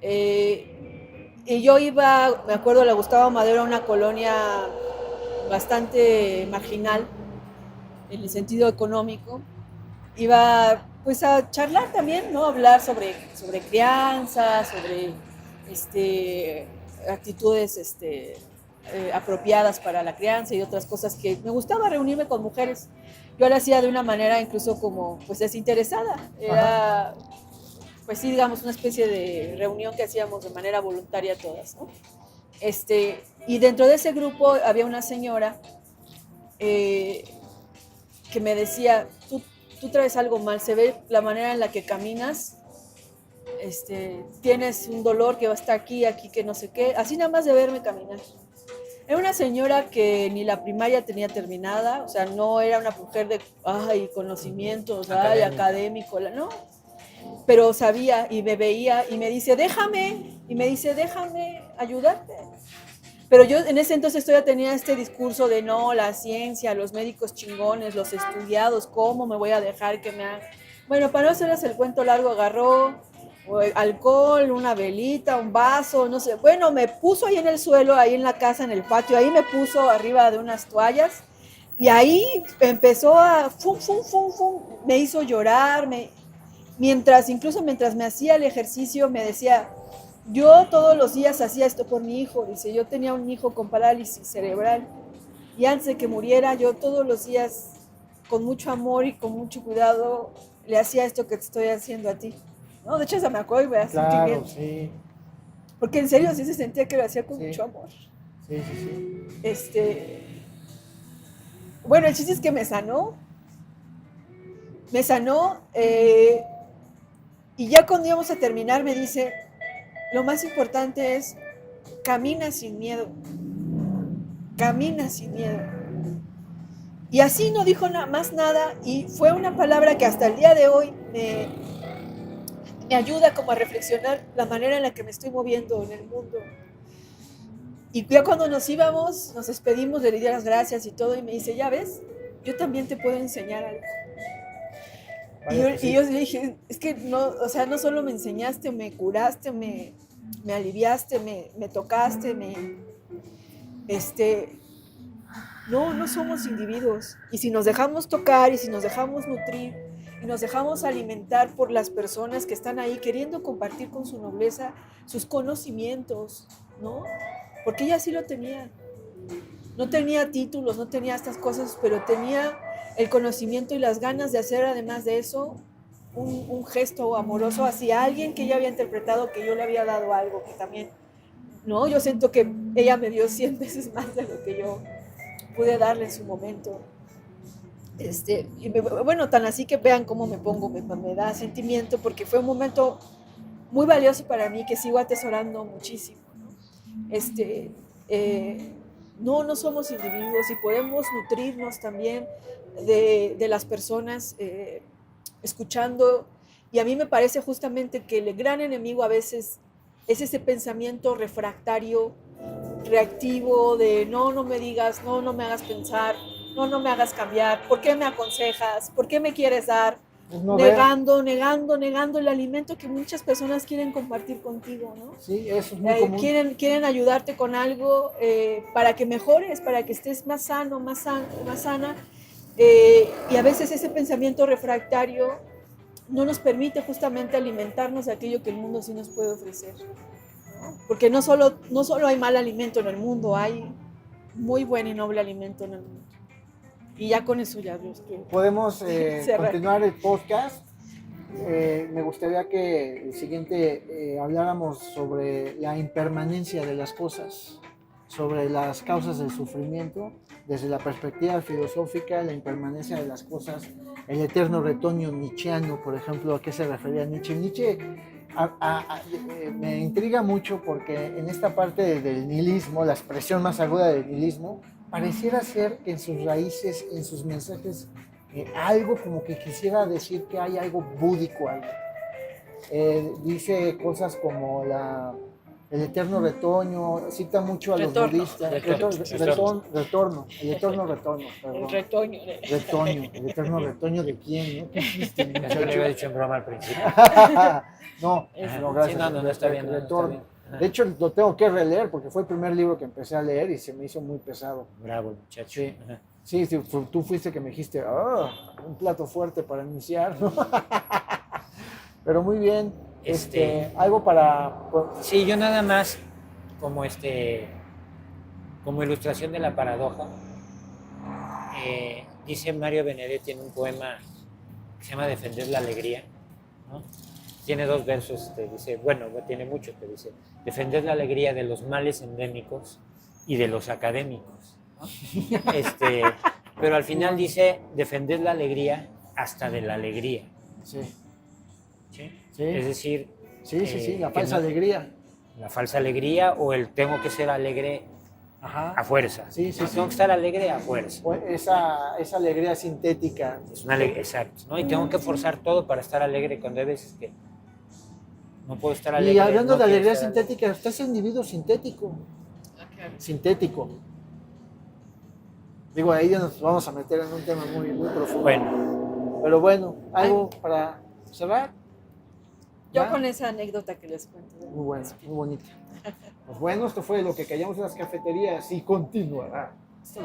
Y yo iba, me acuerdo, la Gustavo Madero, una colonia bastante marginal, en el sentido económico, iba pues a charlar también, ¿no? Hablar sobre crianza, sobre actitudes apropiadas para la crianza y otras cosas que me gustaba reunirme con mujeres. Yo lo hacía de una manera incluso como pues desinteresada. Era, pues sí, digamos, una especie de reunión que hacíamos de manera voluntaria todas, ¿no? Y dentro de ese grupo había una señora que me decía, tú traes algo mal, se ve la manera en la que caminas, tienes un dolor que va a estar aquí, que no sé qué, así nada más de verme caminar. Era una señora que ni la primaria tenía terminada, o sea, no era una mujer de, conocimientos, académico, no, pero sabía y me veía y me dice, déjame ayudarte. Pero yo en ese entonces todavía tenía este discurso de no, la ciencia, los médicos chingones, los estudiados, ¿cómo me voy a dejar que me hagan? Bueno, para no hacerles el cuento largo, agarró alcohol, una velita, un vaso, no sé. Bueno, me puso ahí en el suelo, ahí en la casa, en el patio, ahí me puso arriba de unas toallas y ahí empezó a, me hizo llorar, incluso mientras me hacía el ejercicio me decía, yo todos los días hacía esto por mi hijo, dice, yo tenía un hijo con parálisis cerebral y antes de que muriera yo todos los días con mucho amor y con mucho cuidado le hacía esto que te estoy haciendo a ti, ¿no? De hecho se me acuerdo y me hacía Claro, bien. sí. Porque en serio sí se sentía que lo hacía con mucho amor. Sí. Bueno, el chiste es que me sanó, y ya cuando íbamos a terminar me dice, lo más importante es camina sin miedo. Y así no dijo más nada y fue una palabra que hasta el día de hoy me ayuda como a reflexionar la manera en la que me estoy moviendo en el mundo. Y ya cuando nos íbamos, nos despedimos, le di las gracias y todo y me dice, ya ves, yo también te puedo enseñar algo. Y yo le dije, es que no, o sea, no solo me enseñaste, me curaste, me aliviaste, me tocaste, no somos individuos. Y si nos dejamos tocar y si nos dejamos nutrir y nos dejamos alimentar por las personas que están ahí queriendo compartir con su nobleza sus conocimientos, ¿no? Porque ella sí lo tenía. No tenía títulos, no tenía estas cosas, pero tenía el conocimiento y las ganas de hacer, además de eso, un gesto amoroso hacia alguien que ella había interpretado que yo le había dado algo, que también, ¿no? Yo siento que ella me dio 100 veces más de lo que yo pude darle en su momento. Bueno, tan así que vean cómo me pongo, me da sentimiento, porque fue un momento muy valioso para mí que sigo atesorando muchísimo, ¿no? No somos individuos y podemos nutrirnos también de las personas escuchando. Y a mí me parece justamente que el gran enemigo a veces es ese pensamiento refractario, reactivo de no me digas, no me hagas pensar, no me hagas cambiar, ¿por qué me aconsejas? ¿Por qué me quieres dar? No negando el alimento que muchas personas quieren compartir contigo, ¿no? Sí, eso es muy común. Quieren ayudarte con algo para que mejores, para que estés más sano, más sana. Y a veces ese pensamiento refractario no nos permite justamente alimentarnos de aquello que el mundo sí nos puede ofrecer, ¿no? Porque no solo hay mal alimento en el mundo, hay muy buen y noble alimento en el mundo. Y ya con eso ya Dios quiere. Podemos continuar el podcast. Me gustaría que el siguiente habláramos sobre la impermanencia de las cosas, sobre las causas del sufrimiento, desde la perspectiva filosófica, la impermanencia de las cosas, el eterno retoño nietzscheano, por ejemplo, ¿a qué se refería Nietzsche? Nietzsche me intriga mucho porque en esta parte del nihilismo, la expresión más aguda del nihilismo, pareciera ser que en sus raíces, en sus mensajes, algo como que quisiera decir que hay algo búdico ahí. Dice cosas como el eterno retoño, cita mucho a los budistas. El eterno retoño de quién, ¿no? ¿Qué hiciste, muchacho? Yo le había dicho en broma al principio. No, gracias. Sí, no está bien. De hecho, lo tengo que releer porque fue el primer libro que empecé a leer y se me hizo muy pesado. Bravo, muchacho. Sí. Sí, sí, tú fuiste que me dijiste, un plato fuerte para iniciar, ¿no? Pero muy bien. Algo para... Sí, yo nada más como como ilustración de la paradoja, dice Mario Benedetti en un poema que se llama Defender la alegría, ¿no? Tiene 2 versos, dice, bueno, tiene mucho, pero dice, defender la alegría de los males endémicos y de los académicos, ¿no? Pero al final dice, defender la alegría hasta de la alegría. Sí. ¿Sí? Sí. Es decir, Sí, la falsa alegría. La falsa alegría o el tengo que ser alegre a fuerza. Sí. Tengo que estar alegre a fuerza. Esa alegría sintética. Es una exacto, ¿no? Y tengo que forzar todo para estar alegre cuando hay veces que no puedo estar alegre. Y hablando de alegría estar sintética, usted es un individuo sintético. Okay. Sintético. Digo, ahí ya nos vamos a meter en un tema muy, muy profundo. Bueno. Pero bueno, algo para cerrar. Yo ¿Va? con esa anécdota que les cuento. Muy buena, muy bonita. Pues bueno, esto fue lo que callamos en las cafeterías y continuará. Sí.